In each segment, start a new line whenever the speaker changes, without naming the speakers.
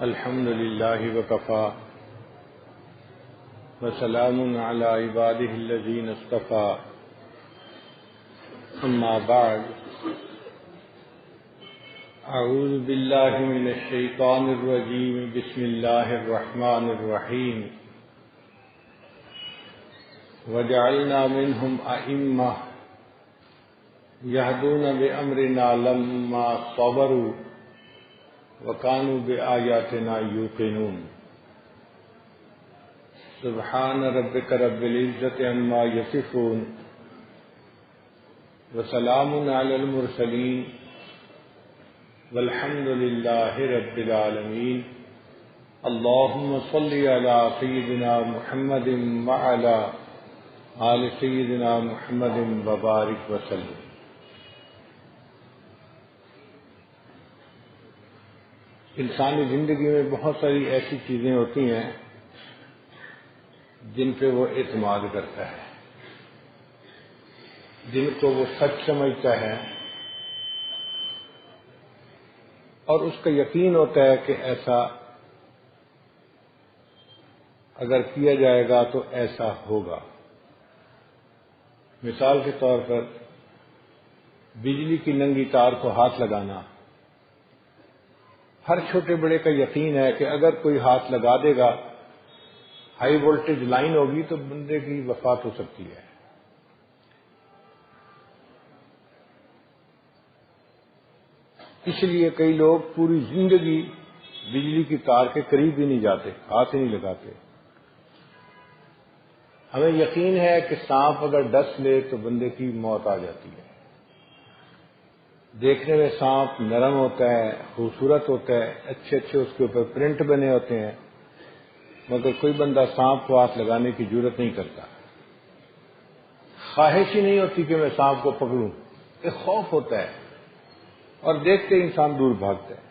الحمد لله وكفى وسلام على عباده الذين اصطفى أما بعد أعوذ بالله من الشيطان الرجيم بسم الله الرحمن الرحيم وجعلنا منهم أئمة يهدون بأمرنا لما صبروا وكانوا بآياتنا يوقنون سبحان ربك رب العزة عما يصفون وسلام على المرسلين والحمد لله رب العالمين اللهم صل على سيدنا محمد وعلى آل سيدنا محمد وبارك وسلم۔ انسانی زندگی میں بہت ساری ایسی چیزیں ہوتی ہیں جن پہ وہ اعتماد کرتا ہے، جن کو وہ سچ سمجھتا ہے اور اس کا یقین ہوتا ہے کہ ایسا اگر کیا جائے گا تو ایسا ہوگا۔ مثال کے طور پر بجلی کی ننگی تار کو ہاتھ لگانا، ہر چھوٹے بڑے کا یقین ہے کہ اگر کوئی ہاتھ لگا دے گا، ہائی وولٹیج لائن ہوگی تو بندے کی وفات ہو سکتی ہے۔ اس لیے کئی لوگ پوری زندگی بجلی کی تار کے قریب ہی نہیں جاتے، ہاتھ ہی نہیں لگاتے۔ ہمیں یقین ہے کہ سانپ اگر ڈس لے تو بندے کی موت آ جاتی ہے۔ دیکھنے میں سانپ نرم ہوتا ہے، خوبصورت ہوتا ہے، اچھے اچھے اس کے اوپر پرنٹ بنے ہوتے ہیں، مگر کوئی بندہ سانپ کو ہاتھ لگانے کی جرت نہیں کرتا۔ خواہش ہی نہیں ہوتی کہ میں سانپ کو پکڑوں، ایک خوف ہوتا ہے اور دیکھتے انسان دور بھاگتا ہے۔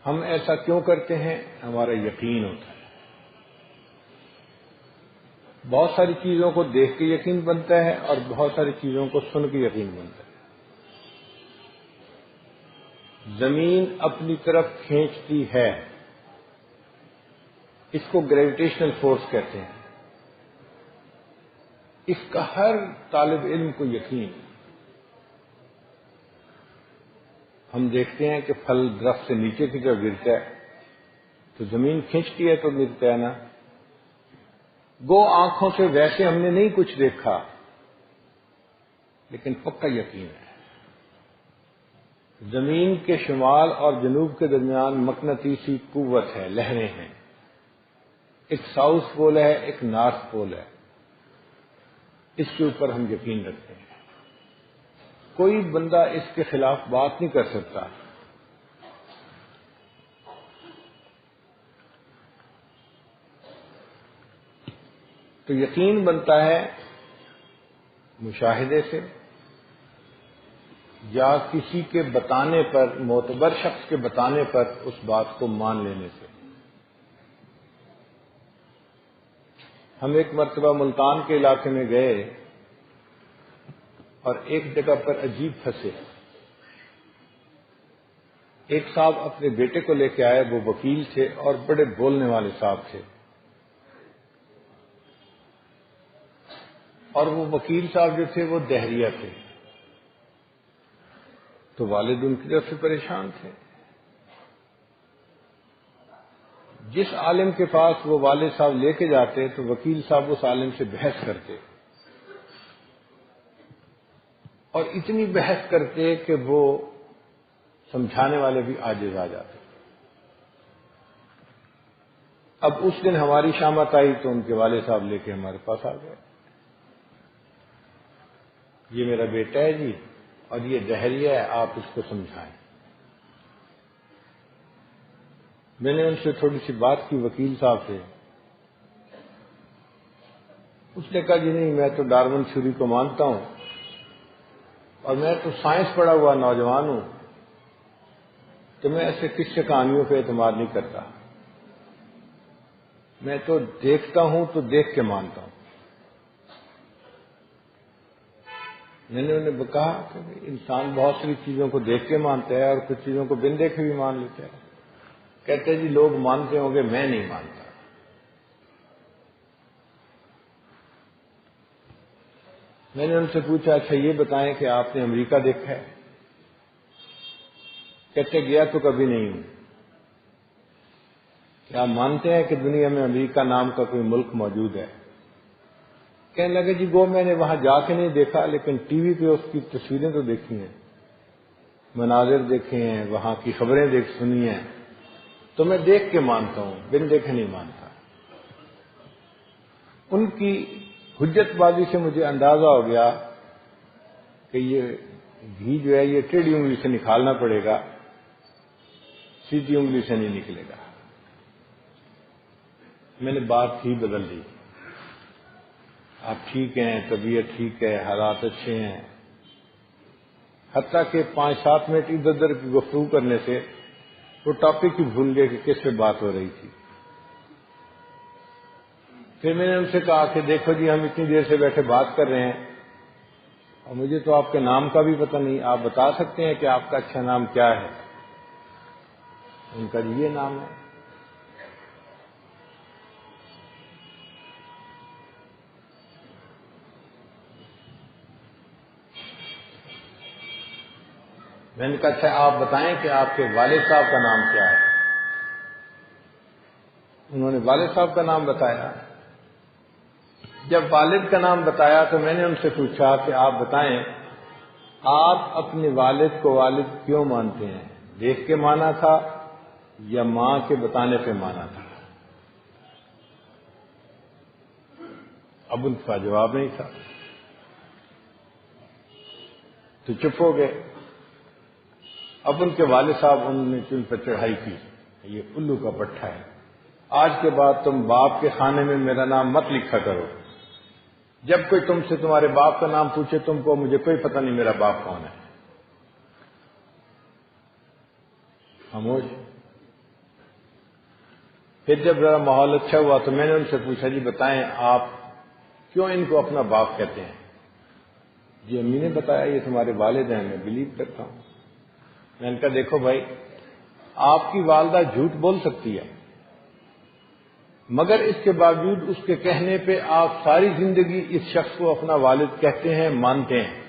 ہم ایسا کیوں کرتے ہیں؟ ہمارا یقین ہوتا ہے۔ بہت ساری چیزوں کو دیکھ کے یقین بنتا ہے اور بہت ساری چیزوں کو سن کے یقین بنتا ہے۔ زمین اپنی طرف کھینچتی ہے، اس کو گریویٹیشنل فورس کہتے ہیں۔ اس کا ہر طالب علم کو یقین۔ ہم دیکھتے ہیں کہ پھل درخت سے نیچے کی طرف گرتا ہے تو زمین کھینچتی ہے تو گرتا ہے نا۔ گو آنکھوں سے ویسے ہم نے نہیں کچھ دیکھا، لیکن پکا یقین ہے۔ زمین کے شمال اور جنوب کے درمیان مقناطیسی قوت ہے، لہریں ہیں، ایک ساؤتھ پول ہے، ایک نارتھ پول ہے۔ اس کے اوپر ہم یقین رکھتے ہیں۔ کوئی بندہ اس کے خلاف بات نہیں کر سکتا۔ تو یقین بنتا ہے مشاہدے سے یا کسی کے بتانے پر، معتبر شخص کے بتانے پر اس بات کو مان لینے سے۔ ہم ایک مرتبہ ملتان کے علاقے میں گئے اور ایک جگہ پر عجیب پھنسے۔ ایک صاحب اپنے بیٹے کو لے کے آئے، وہ وکیل تھے اور بڑے بولنے والے صاحب تھے، اور وہ وکیل صاحب جو تھے وہ دہریہ تھے، تو والد ان کی طرف سے پریشان تھے۔ جس عالم کے پاس وہ والد صاحب لے کے جاتے تو وکیل صاحب اس عالم سے بحث کرتے، اور اتنی بحث کرتے کہ وہ سمجھانے والے بھی عاجز آ جاتے۔ اب اس دن ہماری شامت آئی تو ان کے والد صاحب لے کے ہمارے پاس آ گئے۔ یہ میرا بیٹا ہے جی، اور یہ دہریہ ہے، آپ اس کو سمجھائیں۔ میں نے ان سے تھوڑی سی بات کی وکیل صاحب سے۔ اس نے کہا جی نہیں، میں تو ڈارون تھیوری کو مانتا ہوں اور میں تو سائنس پڑھا ہوا نوجوان ہوں، تو میں ایسے قصے کہانیوں پہ اعتماد نہیں کرتا، میں تو دیکھتا ہوں تو دیکھ کے مانتا ہوں۔ میں نے انہیں کہا کہ انسان بہت سی چیزوں کو دیکھ کے مانتا ہے اور کچھ چیزوں کو بن دیکھے بھی مان لیتا ہے۔ کہتے جی لوگ مانتے ہوں گے، میں نہیں مانتا۔ میں نے ان سے پوچھا اچھا یہ بتائیں کہ آپ نے امریکہ دیکھا ہے؟ کہتے گیا تو کبھی نہیں ہوں۔ کیا مانتے ہیں کہ دنیا میں امریکہ نام کا کوئی ملک موجود ہے؟ کہنے لگے جی وہ میں نے وہاں جا کے نہیں دیکھا، لیکن ٹی وی پہ اس کی تصویریں تو دیکھی ہیں، مناظر دیکھے ہیں، وہاں کی خبریں سنی ہیں، تو میں دیکھ کے مانتا ہوں، بن دیکھے نہیں مانتا۔ ان کی حجت بازی سے مجھے اندازہ ہو گیا کہ یہ گھی جو ہے یہ ٹیڑھی انگلی سے نکالنا پڑے گا، سیدھی انگلی سے نہیں نکلے گا۔ میں نے بات ہی بدل دی، آپ ٹھیک ہیں، طبیعت ٹھیک ہے، حالات اچھے ہیں، حتیٰ کہ 5-7 منٹ ادھر ادھر کی گفتگو کرنے سے وہ ٹاپک ہی بھول گئے کہ کس پہ بات ہو رہی تھی۔ پھر میں نے ان سے کہا کہ دیکھو جی ہم اتنی دیر سے بیٹھے بات کر رہے ہیں اور مجھے تو آپ کے نام کا بھی پتہ نہیں، آپ بتا سکتے ہیں کہ آپ کا اچھا نام کیا ہے؟ ان کا یہ نام ہے۔ میں نے کہا اچھا آپ بتائیں کہ آپ کے والد صاحب کا نام کیا ہے؟ انہوں نے والد صاحب کا نام بتایا۔ جب والد کا نام بتایا تو میں نے ان سے پوچھا کہ آپ بتائیں آپ اپنے والد کو والد کیوں مانتے ہیں؟ دیکھ کے مانا تھا یا ماں کے بتانے پہ مانا تھا؟ اب ان کا جواب نہیں تھا تو چپ ہو گئے۔ اب ان کے والد صاحب انہوں نے چل پر چڑھائی کی، یہ الو کا پٹھا ہے، آج کے بعد تم باپ کے خانے میں میرا نام مت لکھا کرو، جب کوئی تم سے تمہارے باپ کا نام پوچھے تم کو مجھے کوئی پتہ نہیں میرا باپ کون ہے۔ خاموش۔ پھر جب ذرا ماحول اچھا ہوا تو میں نے ان سے پوچھا جی بتائیں آپ کیوں ان کو اپنا باپ کہتے ہیں؟ جی امی نے بتایا یہ تمہارے والد ہیں، میں بلیو کرتا ہوں۔ میں نے کہا دیکھو بھائی آپ کی والدہ جھوٹ بول سکتی ہے مگر اس کے باوجود اس کے کہنے پہ آپ ساری زندگی اس شخص کو اپنا والد کہتے ہیں، مانتے ہیں۔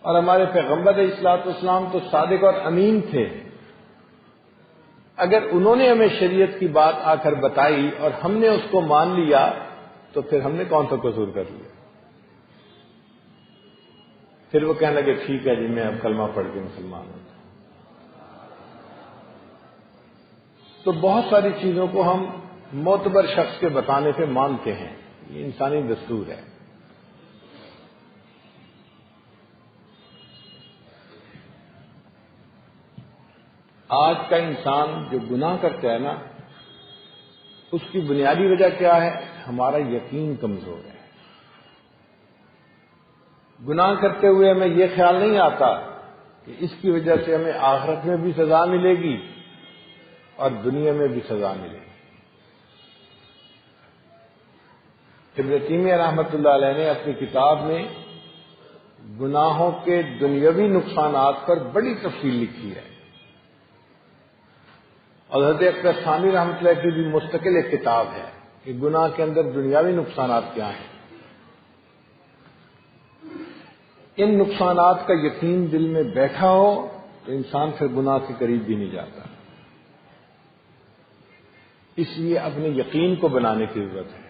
اور ہمارے پیغمبر علیہ الصلوۃ والسلام تو صادق اور امین تھے، اگر انہوں نے ہمیں شریعت کی بات آ کر بتائی اور ہم نے اس کو مان لیا تو پھر ہم نے کون سا قصور کر لیا؟ پھر وہ کہنے لگے ٹھیک ہے جی میں اب کلمہ پڑھ کے مسلمان ہوں۔ تو بہت ساری چیزوں کو ہم معتبر شخص کے بتانے پہ مانتے ہیں، یہ انسانی دستور ہے۔ آج کا انسان جو گناہ کرتا ہے نا اس کی بنیادی وجہ کیا ہے؟ ہمارا یقین کمزور ہے۔ گناہ کرتے ہوئے ہمیں یہ خیال نہیں آتا کہ اس کی وجہ سے ہمیں آخرت میں بھی سزا ملے گی اور دنیا میں بھی سزا ملے گی۔ ابن تیمیہ رحمۃ اللہ علیہ نے اپنی کتاب میں گناہوں کے دنیاوی نقصانات پر بڑی تفصیل لکھی ہے، اور حضرت اکبر ثانی رحمۃ اللہ کی بھی مستقل ایک کتاب ہے کہ گناہ کے اندر دنیاوی نقصانات کیا ہیں۔ ان نقصانات کا یقین دل میں بیٹھا ہو تو انسان پھر گناہ کے قریب بھی نہیں جاتا۔ اس لیے اپنے یقین کو بنانے کی ضرورت ہے۔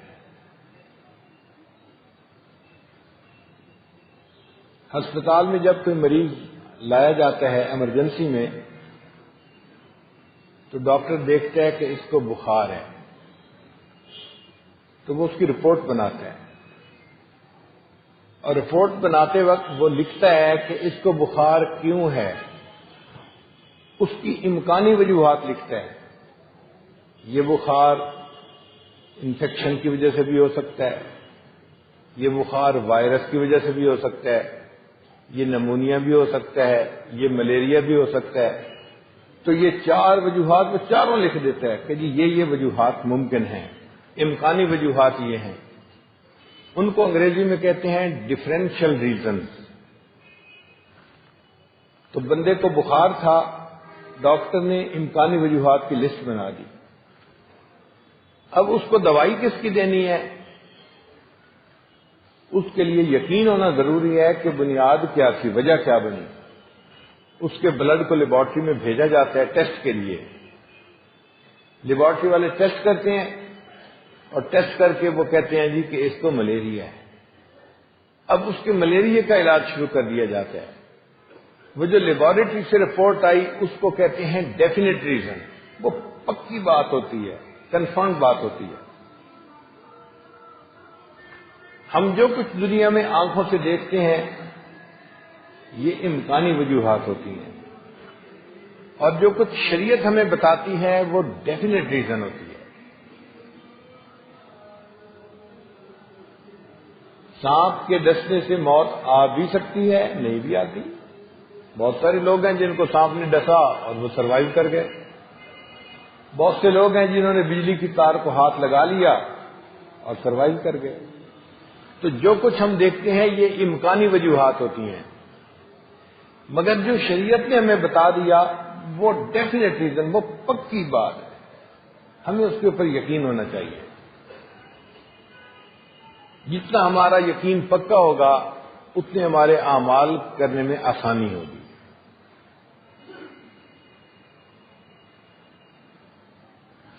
ہسپتال میں جب کوئی مریض لایا جاتا ہے ایمرجنسی میں تو ڈاکٹر دیکھتا ہے کہ اس کو بخار ہے تو وہ اس کی رپورٹ بناتا ہے، اور رپورٹ بناتے وقت وہ لکھتا ہے کہ اس کو بخار کیوں ہے، اس کی امکانی وجوہات لکھتا ہے۔ یہ بخار انفیکشن کی وجہ سے بھی ہو سکتا ہے، یہ بخار وائرس کی وجہ سے بھی ہو سکتا ہے، یہ نمونیا بھی ہو سکتا ہے، یہ ملیریا بھی ہو سکتا ہے۔ تو یہ 4 وجوہات وہ چاروں لکھ دیتا ہے کہ جی یہ وجوہات ممکن ہیں، امکانی وجوہات یہ ہیں۔ ان کو انگریزی میں کہتے ہیں ڈفرینشیل ریزنز۔ تو بندے کو بخار تھا ڈاکٹر نے امکانی وجوہات کی لسٹ بنا دی. اب اس کو دوائی کس کی دینی ہے؟ اس کے لیے یقین ہونا ضروری ہے کہ بنیاد کیا تھی، وجہ کیا بنی. اس کے بلڈ کو لیبارٹری میں بھیجا جاتا ہے ٹیسٹ کے لیے. لیبارٹری والے ٹیسٹ کرتے ہیں اور ٹیسٹ کر کے وہ کہتے ہیں جی کہ اس کو ملیریا ہے. اب اس کے ملیریا کا علاج شروع کر دیا جاتا ہے. وہ جو لیبارٹری سے رپورٹ آئی اس کو کہتے ہیں ڈیفینیٹ ریزن. وہ پکی بات ہوتی ہے، کنفرم بات ہوتی ہے. ہم جو کچھ دنیا میں آنکھوں سے دیکھتے ہیں یہ امکانی وجوہات ہوتی ہیں، اور جو کچھ شریعت ہمیں بتاتی ہے وہ ڈیفینیٹ ریزن ہوتی ہے. سانپ کے ڈسنے سے موت آ بھی سکتی ہے، نہیں بھی آتی. بہت سارے لوگ ہیں جن کو سانپ نے ڈسا اور وہ سروائیو کر گئے. بہت سے لوگ ہیں جنہوں نے بجلی کی تار کو ہاتھ لگا لیا اور سروائیو کر گئے. تو جو کچھ ہم دیکھتے ہیں یہ امکانی وجوہات ہوتی ہیں، مگر جو شریعت نے ہمیں بتا دیا وہ ڈیفینیٹ ریزن، وہ پکی بات ہے. ہمیں اس کے اوپر یقین ہونا چاہیے. جتنا ہمارا یقین پکا ہوگا اتنے ہمارے اعمال کرنے میں آسانی ہوگی.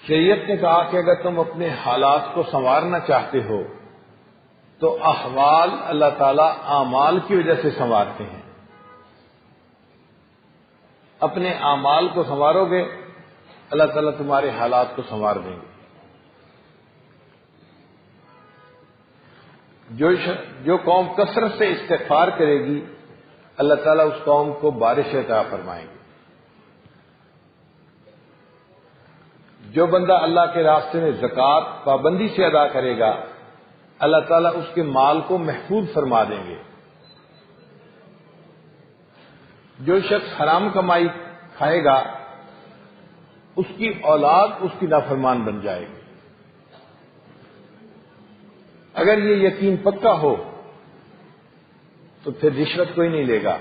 شریعت نے کہا کہ اگر تم اپنے حالات کو سنوارنا چاہتے ہو تو احوال اللہ تعالیٰ اعمال کی وجہ سے سنوارتے ہیں. اپنے اعمال کو سنوارو گے اللہ تعالیٰ تمہارے حالات کو سنوار دیں گے. جو قوم کثرت سے استغفار کرے گی اللہ تعالیٰ اس قوم کو بارش عطا فرمائیں گے. جو بندہ اللہ کے راستے میں زکوٰۃ پابندی سے ادا کرے گا اللہ تعالیٰ اس کے مال کو محفوظ فرما دیں گے. جو شخص حرام کمائی کھائے گا اس کی اولاد اس کی نافرمان بن جائے گی. اگر یہ یقین پکا ہو تو پھر رشوت کوئی نہیں لے گا.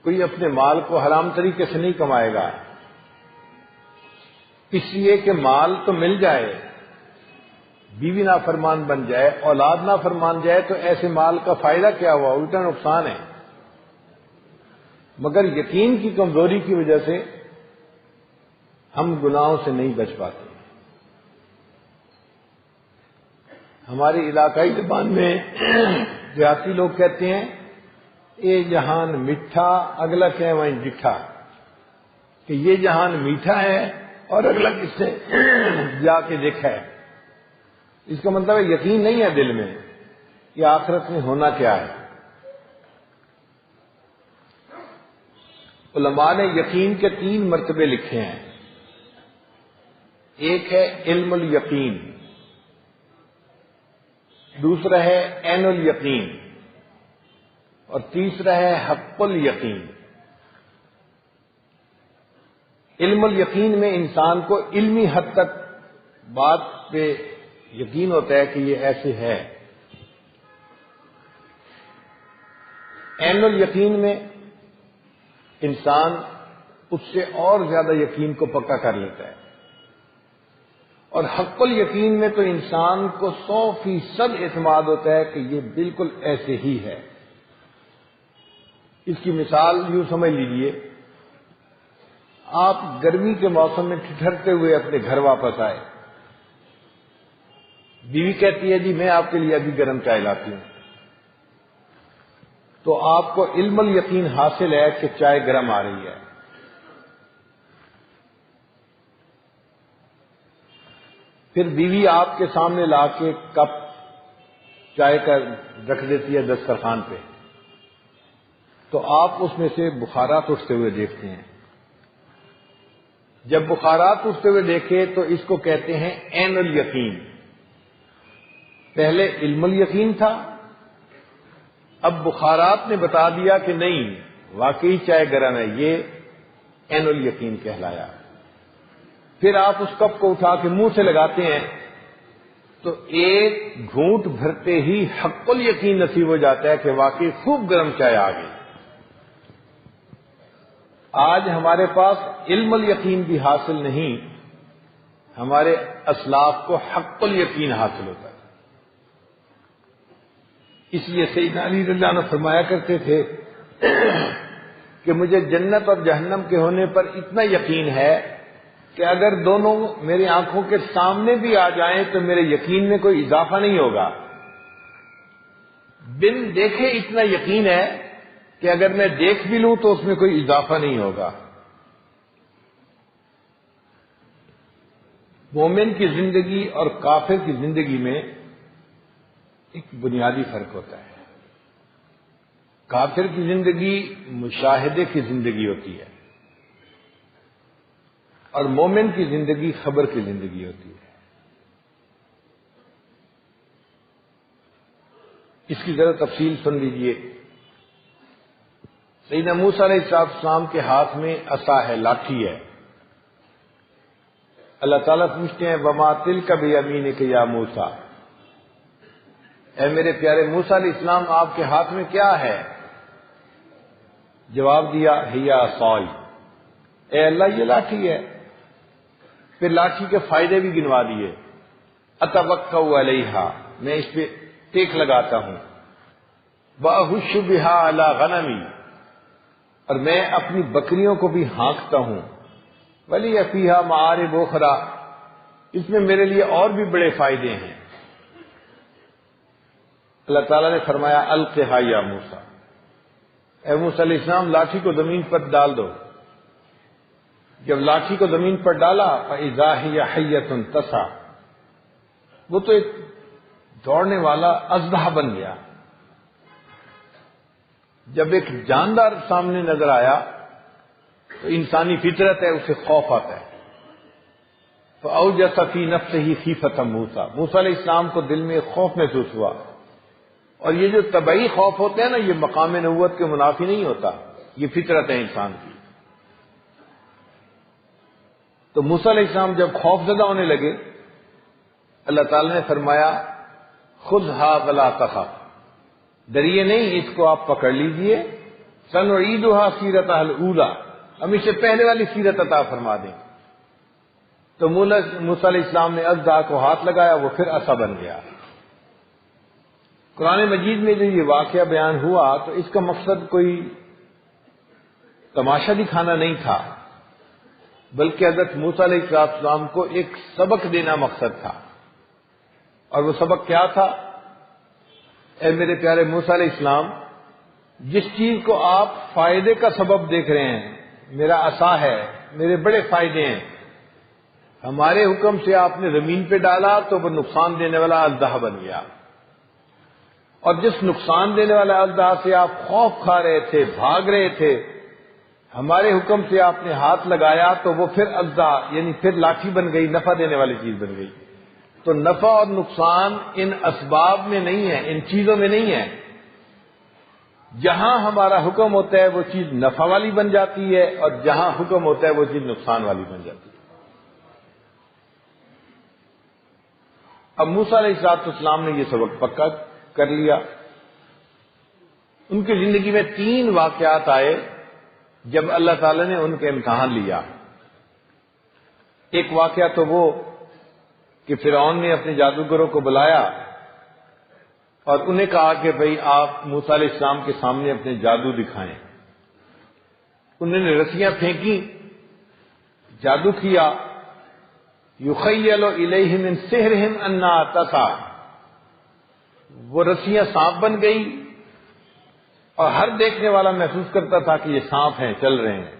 کوئی اپنے مال کو حرام طریقے سے نہیں کمائے گا، اس لیے کہ مال تو مل جائے، بیوی نافرمان بن جائے، اولاد نافرمان جائے تو ایسے مال کا فائدہ کیا ہوا، الٹا نقصان ہے. مگر یقین کی کمزوری کی وجہ سے ہم گناہوں سے نہیں بچ پاتے. ہماری علاقائی زبان میں دیہاتی لوگ کہتے ہیں اے جہان میٹھا اگلا کہ وہیں ڈٹھا، کہ یہ جہان میٹھا ہے اور اگلا کس سے جا کے دیکھا ہے. اس کا مطلب ہے یقین نہیں ہے دل میں کہ آخرت میں ہونا کیا ہے. علماء نے یقین کے 3 مرتبے لکھے ہیں. ایک ہے علم الیقین، دوسرا ہے عین الیقین، اور تیسرا ہے حق الیقین. علم الیقین میں انسان کو علمی حد تک بات پہ یقین ہوتا ہے کہ یہ ایسے ہے. عین الیقین میں انسان اس سے اور زیادہ یقین کو پکا کر لیتا ہے. اور حق الیقین میں تو انسان کو 100% اعتماد ہوتا ہے کہ یہ بالکل ایسے ہی ہے. اس کی مثال یوں سمجھ لیجئے، آپ گرمی کے موسم میں ٹھٹھرتے ہوئے اپنے گھر واپس آئے، بیوی کہتی ہے جی میں آپ کے لیے ابھی گرم چائے لاتی ہوں، تو آپ کو علم الیقین حاصل ہے کہ چائے گرم آ رہی ہے. پھر بیوی آپ کے سامنے لا کے کپ چائے کا رکھ دیتی ہے دسترخوان پہ، تو آپ اس میں سے بخارات اٹھتے ہوئے دیکھتے ہیں. جب بخارات اٹھتے ہوئے دیکھے تو اس کو کہتے ہیں عین الیقین. پہلے علم الیقین تھا، اب بخارات نے بتا دیا کہ نہیں واقعی چائے گرم ہے، یہ عین الیقین کہلایا. پھر آپ اس کپ کو اٹھا کے منہ سے لگاتے ہیں تو ایک گھونٹ بھرتے ہی حق الیقین نصیب ہو جاتا ہے کہ واقعی خوب گرم چائے آ گئی. آج ہمارے پاس علم الیقین بھی حاصل نہیں، ہمارے اسلاف کو حق الیقین حاصل ہوتا ہے۔ اس لیے سیدنا علی رضی اللہ عنہ فرمایا کرتے تھے کہ مجھے جنت اور جہنم کے ہونے پر اتنا یقین ہے کہ اگر دونوں میری آنکھوں کے سامنے بھی آ جائیں تو میرے یقین میں کوئی اضافہ نہیں ہوگا۔ بن دیکھے اتنا یقین ہے کہ اگر میں دیکھ بھی لوں تو اس میں کوئی اضافہ نہیں ہوگا۔ مومن کی زندگی اور کافر کی زندگی میں ایک بنیادی فرق ہوتا ہے۔ کافر کی زندگی مشاہدے کی زندگی ہوتی ہے اور مومن کی زندگی خبر کی زندگی ہوتی ہے۔ اس کی ذرا تفصیل سن لیجئے۔ سیدنا موسیٰ علیہ السلام کے ہاتھ میں عصا ہے، لاٹھی ہے۔ اللہ تعالیٰ پوچھتے ہیں وما تلک بیمینک یا موسیٰ، اے میرے پیارے موسیٰ علیہ السلام آپ کے ہاتھ میں کیا ہے؟ جواب دیا ہی عصائی، اے اللہ یہ لاٹھی ہے۔ پھر لاٹھی کے فائدے بھی گنوا دیے۔ اتوکا علیہا، میں اس پہ ٹیک لگاتا ہوں۔ واہش بہا علی غنمی، اور میں اپنی بکریوں کو بھی ہانکتا ہوں۔ ولی فیہا معارب اخری، اس میں میرے لیے اور بھی بڑے فائدے ہیں۔ اللہ تعالیٰ نے فرمایا القھا یا موسیٰ، اے موسیٰ علیہ السلام لاٹھی کو زمین پر ڈال دو۔ جب لاٹھی کو زمین پر ڈالا فإذا ہی حیۃ تسعی، وہ تو ایک دوڑنے والا اژدہا بن گیا۔ جب ایک جاندار سامنے نظر آیا تو انسانی فطرت ہے، اسے خوف آتا ہے۔ فأوجس فی نفسہ خیفۃ موسیٰ، موسیٰ علیہ السلام کو دل میں خوف محسوس ہوا۔ اور یہ جو طبعی خوف ہوتے ہیں نا، یہ مقام نبوت کے منافی نہیں ہوتا، یہ فطرت ہے انسان کی۔ تو موسیٰ علیہ السلام جب خوف زدہ ہونے لگے، اللہ تعالی نے فرمایا خذھا ولا تخف، ڈریے نہیں، اس کو آپ پکڑ لیجئے۔ سنعیدھا سیرتھا الاولی، ہم اسے پہلے والی سیرت عطا فرما دیں۔ تو موسیٰ علیہ السلام نے اژدہا کو ہاتھ لگایا، وہ پھر عصا بن گیا۔ قرآن مجید میں جو یہ واقعہ بیان ہوا تو اس کا مقصد کوئی تماشا دکھانا نہیں تھا، بلکہ حضرت موسیٰ علیہ السلام کو ایک سبق دینا مقصد تھا۔ اور وہ سبق کیا تھا؟ اے میرے پیارے موسیٰ علیہ السلام، جس چیز کو آپ فائدے کا سبب دیکھ رہے ہیں، میرا عصا ہے، میرے بڑے فائدے ہیں، ہمارے حکم سے آپ نے زمین پہ ڈالا تو وہ نقصان دینے والا اژدہا بن گیا۔ اور جس نقصان دینے والا اژدہا سے آپ خوف کھا رہے تھے، بھاگ رہے تھے، ہمارے حکم سے آپ نے ہاتھ لگایا تو وہ پھر اژدہا یعنی پھر لاٹھی بن گئی، نفع دینے والی چیز بن گئی۔ تو نفع اور نقصان ان اسباب میں نہیں ہے، ان چیزوں میں نہیں ہے۔ جہاں ہمارا حکم ہوتا ہے وہ چیز نفع والی بن جاتی ہے، اور جہاں حکم ہوتا ہے وہ چیز نقصان والی بن جاتی ہے۔ اب موسیٰ علیہ السلام نے یہ سبق پکا کر لیا۔ ان کی زندگی میں 3 واقعات آئے جب اللہ تعالی نے ان کا امتحان لیا۔ ایک واقعہ تو وہ کہ فرعون نے اپنے جادوگروں کو بلایا اور انہیں کہا کہ بھئی آپ موسیٰ علیہ السلام کے سامنے اپنے جادو دکھائیں۔ انہوں نے رسیاں پھینکی، جادو کیا۔ یخیل الیہ من سحرہم انہا تسعی، وہ رسیاں سانپ بن گئی اور ہر دیکھنے والا محسوس کرتا تھا کہ یہ سانپ ہیں، چل رہے ہیں۔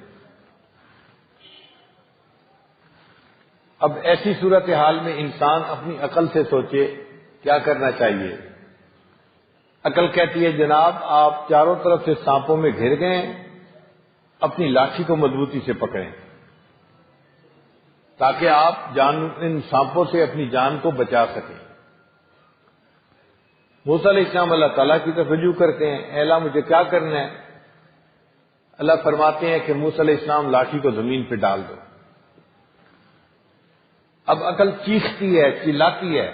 اب ایسی صورتحال میں انسان اپنی عقل سے سوچے کیا کرنا چاہیے۔ عقل کہتی ہے جناب آپ چاروں طرف سے سانپوں میں گھر گئے، اپنی لاٹھی کو مضبوطی سے پکڑیں تاکہ آپ ان سانپوں سے اپنی جان کو بچا سکیں۔ موسیٰ علیہ السلام اللہ تعالیٰ کی طرف رجوع کرتے ہیں، اے اللہ مجھے کیا کرنا ہے؟ اللہ فرماتے ہیں کہ موسیٰ علیہ السلام لاٹھی کو زمین پہ ڈال دو۔ اب عقل چیختی ہے، چلاتی ہے،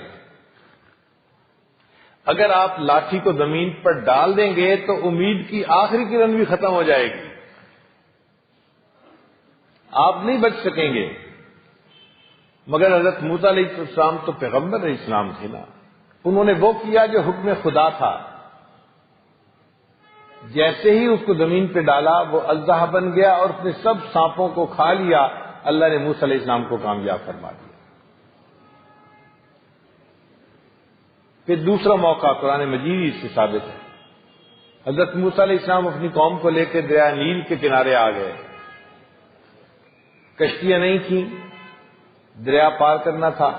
اگر آپ لاٹھی کو زمین پر ڈال دیں گے تو امید کی آخری کرن بھی ختم ہو جائے گی۔ آپ نہیں بچ سکیں گے۔ مگر حضرت موسیٰ علیہ السلام تو پیغمبر علیہ السلام تھے نا، انہوں نے وہ کیا جو حکم خدا تھا۔ جیسے ہی اس کو زمین پہ ڈالا وہ اژدہا بن گیا اور اس نے سب سانپوں کو کھا لیا۔ اللہ نے موسیٰ علیہ السلام کو کامیاب فرما دیا۔ پھر دوسرا موقع قرآن مجید سے ثابت ہے، حضرت موسیٰ علیہ السلام اپنی قوم کو لے کے دریا نیل کے کنارے آ گئے۔ کشتیاں نہیں تھیں، دریا پار کرنا تھا۔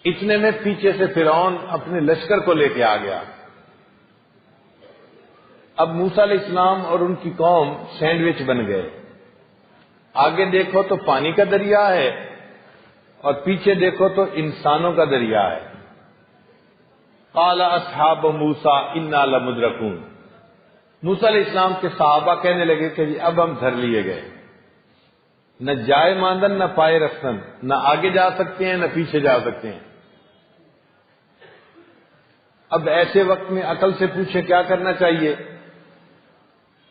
اتنے میں پیچھے سے فرعون اپنے لشکر کو لے کے آ گیا۔ اب موسیٰ علیہ السلام اور ان کی قوم سینڈوچ بن گئے۔ آگے دیکھو تو پانی کا دریا ہے اور پیچھے دیکھو تو انسانوں کا دریا ہے۔ قال اصحاب موسیٰ انا لمدرکون، موسیٰ علیہ السلام کے صحابہ کہنے لگے کہ جی اب ہم دھر لیے گئے، نہ جائے ماندن نہ پائے رفتن، نہ آگے جا سکتے ہیں نہ پیچھے جا سکتے ہیں۔ اب ایسے وقت میں عقل سے پوچھیں کیا کرنا چاہیے؟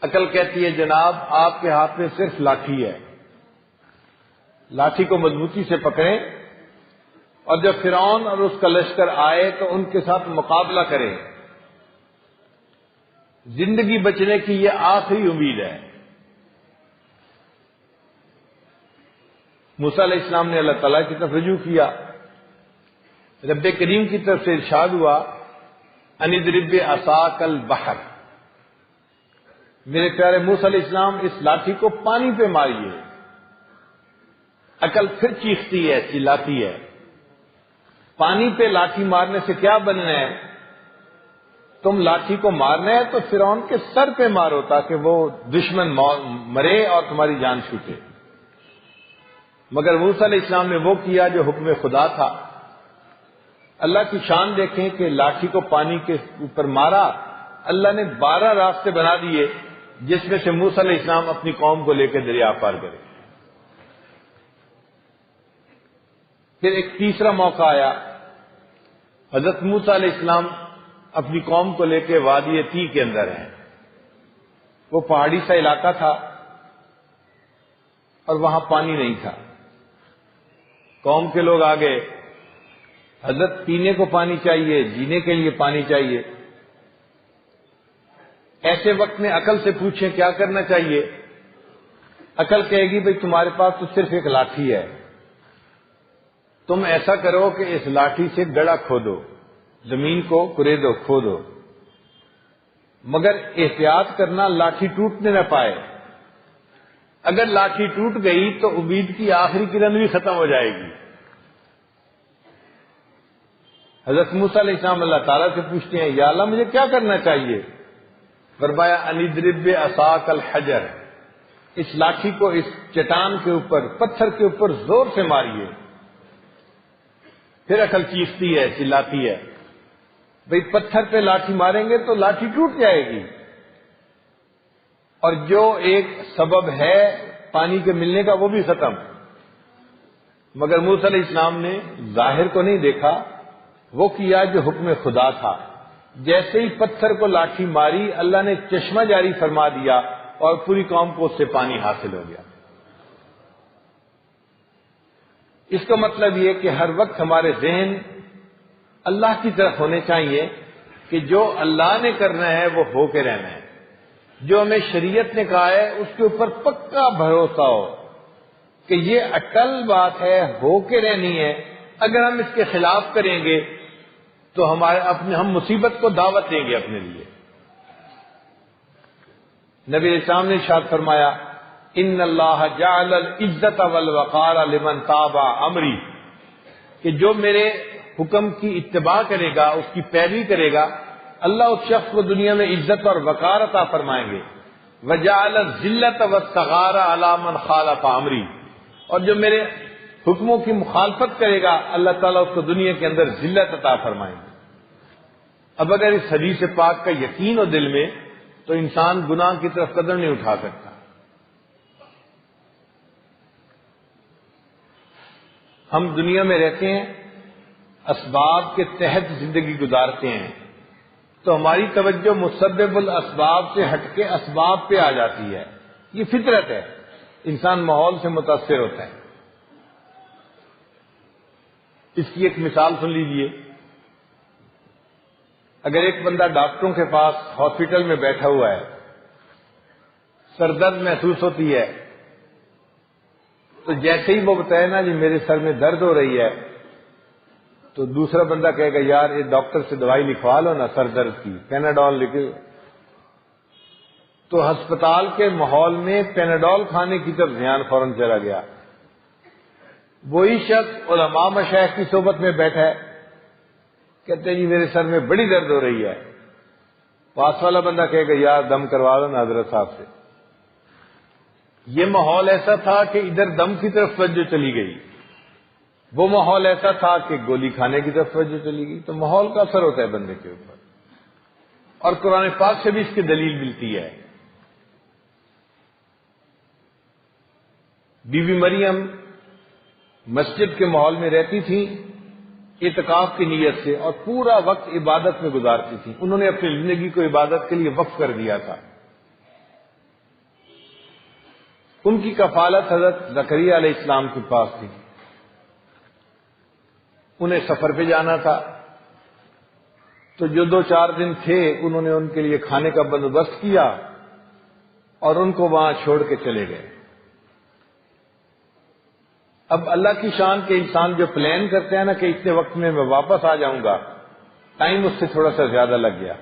عقل کہتی ہے جناب آپ کے ہاتھ میں صرف لاٹھی ہے، لاٹھی کو مضبوطی سے پکڑیں اور جب فرعون اور اس کا لشکر آئے تو ان کے ساتھ مقابلہ کریں۔ زندگی بچنے کی یہ آخری امید ہے۔ موسیٰ علیہ السلام نے اللہ تعالیٰ کی طرف رجوع کیا، رب کریم کی طرف سے ارشاد ہوا ان اضرب بعصاک البحر، میرے پیارے موسیٰ علیہ السلام اس لاٹھی کو پانی پہ ماریے۔ عقل پھر چیختی ہے، چلاتی ہے، پانی پہ لاٹھی مارنے سے کیا بننا ہے؟ تم لاٹھی کو مارنا ہے تو فرعون کے سر پہ مارو تاکہ وہ دشمن مرے اور تمہاری جان چھوٹے۔ مگر موسیٰ علیہ السلام نے وہ کیا جو حکم خدا تھا۔ اللہ کی شان دیکھیں کہ لاٹھی کو پانی کے اوپر مارا، اللہ نے 12 راستے بنا دیے جس میں سے موسیٰ علیہ السلام اپنی قوم کو لے کے دریا پار کرے۔ پھر ایک تیسرا موقع آیا، حضرت موسیٰ علیہ السلام اپنی قوم کو لے کے وادی تی کے اندر ہیں۔ وہ پہاڑی سا علاقہ تھا اور وہاں پانی نہیں تھا۔ قوم کے لوگ آ گئے، حضرت پینے کو پانی چاہیے، جینے کے لیے پانی چاہیے۔ ایسے وقت میں عقل سے پوچھیں کیا کرنا چاہیے؟ عقل کہے گی بھئی تمہارے پاس تو صرف ایک لاٹھی ہے، تم ایسا کرو کہ اس لاٹھی سے گڑھا کھودو، زمین کو کریدو، کھودو، مگر احتیاط کرنا لاٹھی ٹوٹنے نہ پائے۔ اگر لاٹھی ٹوٹ گئی تو امید کی آخری کرن بھی ختم ہو جائے گی۔ حضرت موسیٰ علیہ السلام اللہ تعالیٰ سے پوچھتے ہیں یا اللہ مجھے کیا کرنا چاہیے؟ فرمایا ان اضرب بعصاک الحجر، اس لاٹھی کو اس چٹان کے اوپر، پتھر کے اوپر زور سے ماریے۔ پھر عقل چیختی ہے، چلاتی ہے، بھئی پتھر پہ لاٹھی ماریں گے تو لاٹھی ٹوٹ جائے گی، اور جو ایک سبب ہے پانی کے ملنے کا وہ بھی ختم۔ مگر موسیٰ علیہ السلام نے ظاہر کو نہیں دیکھا، وہ کیا جو حکم خدا تھا۔ جیسے ہی پتھر کو لاٹھی ماری اللہ نے چشمہ جاری فرما دیا اور پوری قوم کو اس سے پانی حاصل ہو گیا۔ اس کا مطلب یہ کہ ہر وقت ہمارے ذہن اللہ کی طرف ہونے چاہیے کہ جو اللہ نے کرنا ہے وہ ہو کے رہنا ہے، جو ہمیں شریعت نے کہا ہے اس کے اوپر پکا بھروسہ ہو کہ یہ اٹل بات ہے، ہو کے رہنی ہے۔ اگر ہم اس کے خلاف کریں گے تو ہم مصیبت کو دعوت دیں گے اپنے لیے۔ نبی علیہ السلام نے ارشاد فرمایا ان اللہ جعل العزت والوقار لمن تابع امری، کہ جو میرے حکم کی اتباع کرے گا، اس کی پیروی کرے گا، اللہ اس شخص کو دنیا میں عزت اور وقار عطا فرمائیں گے۔ وجعل الذلۃ والصغار علی من خالف امری، اور جو میرے حکموں کی مخالفت کرے گا اللہ تعالیٰ اس کو دنیا کے اندر ذلت عطا فرمائیں گے۔ اب اگر اس حدیث پاک کا یقین ہو دل میں تو انسان گناہ کی طرف قدم نہیں اٹھا سکتا۔ ہم دنیا میں رہتے ہیں، اسباب کے تحت زندگی گزارتے ہیں، تو ہماری توجہ مسبب الاسباب سے ہٹ کے اسباب پہ آ جاتی ہے، یہ فطرت ہے۔ انسان ماحول سے متاثر ہوتا ہے. اس کی ایک مثال سن لیجئے. اگر ایک بندہ ڈاکٹروں کے پاس ہاسپٹل میں بیٹھا ہوا ہے، سر درد محسوس ہوتی ہے، تو جیسے ہی وہ بتائے نا جی میرے سر میں درد ہو رہی ہے، تو دوسرا بندہ کہے گا یار یہ ڈاکٹر سے دوائی لکھوا لو نا سر درد کی، پیناڈول لکھو. تو ہسپتال کے ماحول میں پیناڈول کھانے کی طرف دھیان فوراً چلا گیا. وہی شخص علماء مشائخ کی صحبت میں بیٹھا ہے، کہتے ہیں جی میرے سر میں بڑی درد ہو رہی ہے، پاس والا بندہ کہے گا یار دم کروا لو نا حضرت صاحب سے. یہ ماحول ایسا تھا کہ ادھر دم کی طرف توجہ چلی گئی، وہ ماحول ایسا تھا کہ گولی کھانے کی طرف توجہ چلی گئی. تو ماحول کا اثر ہوتا ہے بندے کے اوپر، اور قرآن پاک سے بھی اس کی دلیل ملتی ہے. بی بی مریم مسجد کے ماحول میں رہتی تھی اعتکاف کی نیت سے، اور پورا وقت عبادت میں گزارتی تھی. انہوں نے اپنی زندگی کو عبادت کے لیے وقف کر دیا تھا. ان کی کفالت حضرت زکریا علیہ السلام کے پاس تھی. انہیں سفر پہ جانا تھا، تو جو 2-4 دن تھے انہوں نے ان کے لیے کھانے کا بندوبست کیا اور ان کو وہاں چھوڑ کے چلے گئے. اب اللہ کی شان کے انسان جو پلان کرتے ہیں نا کہ اتنے وقت میں واپس آ جاؤں گا، ٹائم اس سے تھوڑا سا زیادہ لگ گیا.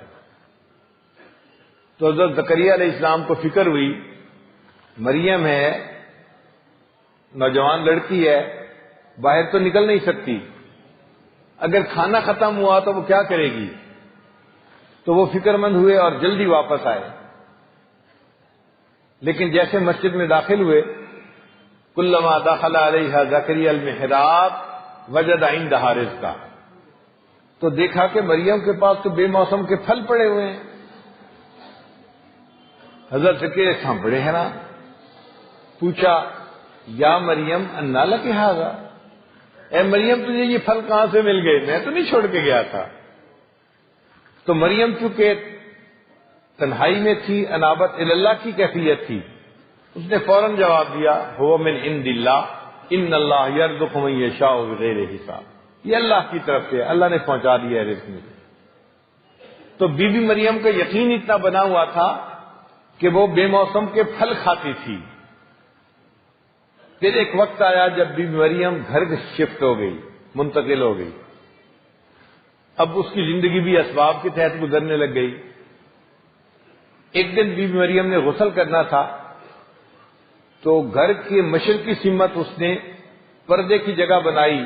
تو حضرت زکریا علیہ السلام کو فکر ہوئی مریم ہے، نوجوان لڑکی ہے، باہر تو نکل نہیں سکتی، اگر کھانا ختم ہوا تو وہ کیا کرے گی. تو وہ فکر مند ہوئے اور جلدی واپس آئے. لیکن جیسے مسجد میں داخل ہوئے، کلما دخل علیہا زکریا المحراب وجد عندہا رزقا، تو دیکھا کہ مریم کے پاس تو بے موسم کے پھل پڑے ہوئے ہیں. حضرت زکریا صاحب بڑے حیران، پوچھا یا مریم انا لک ھذا، اے مریم تجھے یہ پھل کہاں سے مل گئے، میں تو نہیں چھوڑ کے گیا تھا. تو مریم چونکہ تنہائی میں تھی، انابت اللہ کی کیفیت تھی، اس نے فوراً جواب دیا هو من عند اللہ ان اللہ یرزق من یشاء بغیر حساب، یہ اللہ کی طرف سے اللہ نے پہنچا دیا ہے رزق مجھے. تو بی بی مریم کا یقین اتنا بنا ہوا تھا کہ وہ بے موسم کے پھل کھاتی تھی. پھر ایک وقت آیا جب بی بی مریم گھر شفٹ ہو گئی، منتقل ہو گئی. اب اس کی زندگی بھی اسباب کے تحت گزرنے لگ گئی. ایک دن بی بی مریم نے غسل کرنا تھا، تو گھر کی مشرقی سمت اس نے پردے کی جگہ بنائی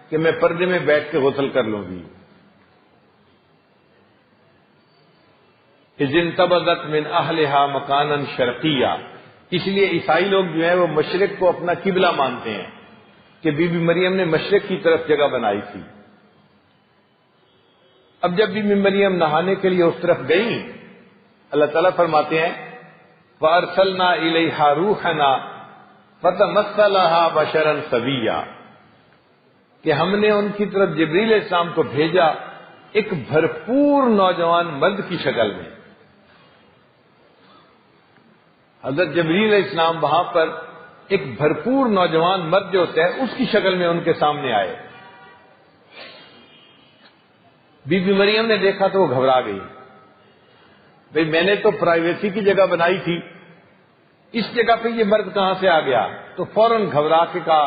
کہ میں پردے میں بیٹھ کے غسل کر لوں گی. اذ انتبذت من اہلھا مکانا شرقیہ، اس لیے عیسائی لوگ جو ہیں وہ مشرق کو اپنا قبلہ مانتے ہیں کہ بی بی مریم نے مشرق کی طرف جگہ بنائی تھی. اب جب بی بی مریم نہانے کے لیے اس طرف گئی، اللہ تعالیٰ فرماتے ہیں فَأَرْسَلْنَا إِلَيْهَا رُوحَنَا فَتَمَثَّلَ لَهَا بَشَرًا سَوِيًّا، کہ ہم نے ان کی طرف جبریل علیہ السلام کو بھیجا ایک بھرپور نوجوان مرد کی شکل میں. حضرت جبریل علیہ السلام وہاں پر ایک بھرپور نوجوان مرد جو ہوتا ہے اس کی شکل میں ان کے سامنے آئے. بی بی مریم نے دیکھا تو وہ گھبرا گئی، بھئی میں نے تو پرائیویسی کی جگہ بنائی تھی، اس جگہ پہ یہ مرد کہاں سے آ گیا. تو فوراً گھبرا کے کہا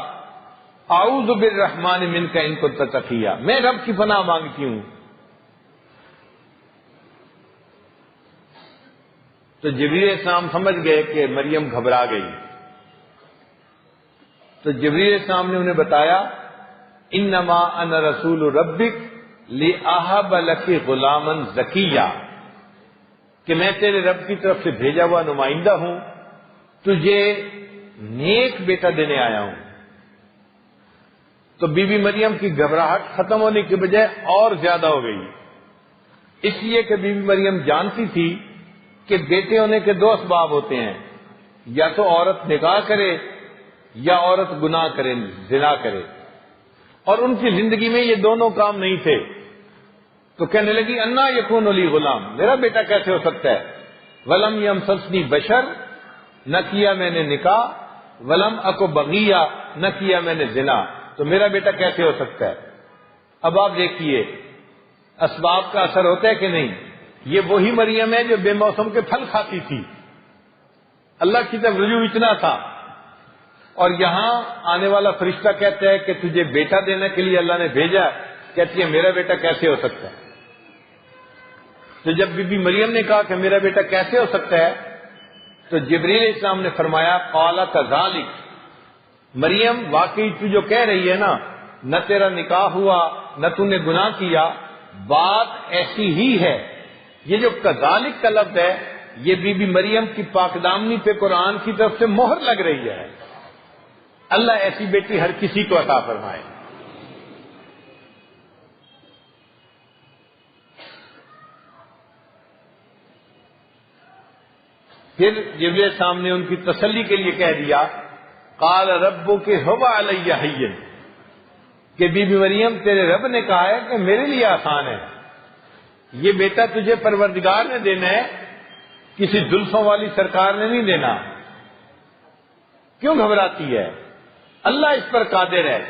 اعوذ بالرحمن منک ان کنت تقیا، میں رب کی پناہ مانگتی ہوں. تو جبریل علیہ السلام سمجھ گئے کہ مریم گھبرا گئی. تو جبریل علیہ السلام نے انہیں بتایا انما انا رسول ربک لأہب لک غلاما زکیا، کہ میں تیرے رب کی طرف سے بھیجا ہوا نمائندہ ہوں، تجھے نیک بیٹا دینے آیا ہوں. تو بی بی مریم کی گھبراہٹ ختم ہونے کی بجائے اور زیادہ ہو گئی، اس لیے کہ بی بی مریم جانتی تھی کہ بیٹے ہونے کے 2 اسباب ہوتے ہیں، یا تو عورت نکاح کرے یا عورت گناہ کرے، زنا کرے، اور ان کی زندگی میں یہ دونوں کام نہیں تھے. تو کہنے لگی انا یکون لی غلام، میرا بیٹا کیسے ہو سکتا ہے، ولم یمسسنی بشر، نہ کیا میں نے نکاح، ولم اکو بغیہ، نہ کیا میں نے زنا، تو میرا بیٹا کیسے ہو سکتا ہے؟ اب آپ دیکھیے اسباب کا اثر ہوتا ہے کہ نہیں؟ یہ وہی مریم ہے جو بے موسم کے پھل کھاتی تھی، اللہ کی طرف رجوع اتنا تھا، اور یہاں آنے والا فرشتہ کہتا ہے کہ تجھے بیٹا دینے کے لیے اللہ نے بھیجا، کہتی ہے میرا بیٹا کیسے ہو سکتا ہے؟ تو جب بی بی مریم نے کہا کہ میرا بیٹا کیسے ہو سکتا ہے، تو جبریل علیہ السلام نے فرمایا قال کذالک، مریم واقعی تو جو کہہ رہی ہے نا، نہ تیرا نکاح ہوا نہ تو نے گناہ کیا، بات ایسی ہی ہے۔ یہ جو کذالک کا لفظ ہے یہ بی بی مریم کی پاک دامنی پہ قرآن کی طرف سے مہر لگ رہی ہے، اللہ ایسی بیٹی ہر کسی کو عطا فرمائے۔ پھر جبریل السلام نے ان کی تسلی کے لیے کہہ دیا قال ربک هو علی ہین، کہ بی بی مریم تیرے رب نے کہا ہے کہ میرے لیے آسان ہے، یہ بیٹا تجھے پروردگار نے دینا ہے، کسی زلفوں والی سرکار نے نہیں دینا، کیوں گھبراتی ہے؟ اللہ اس پر قادر ہے،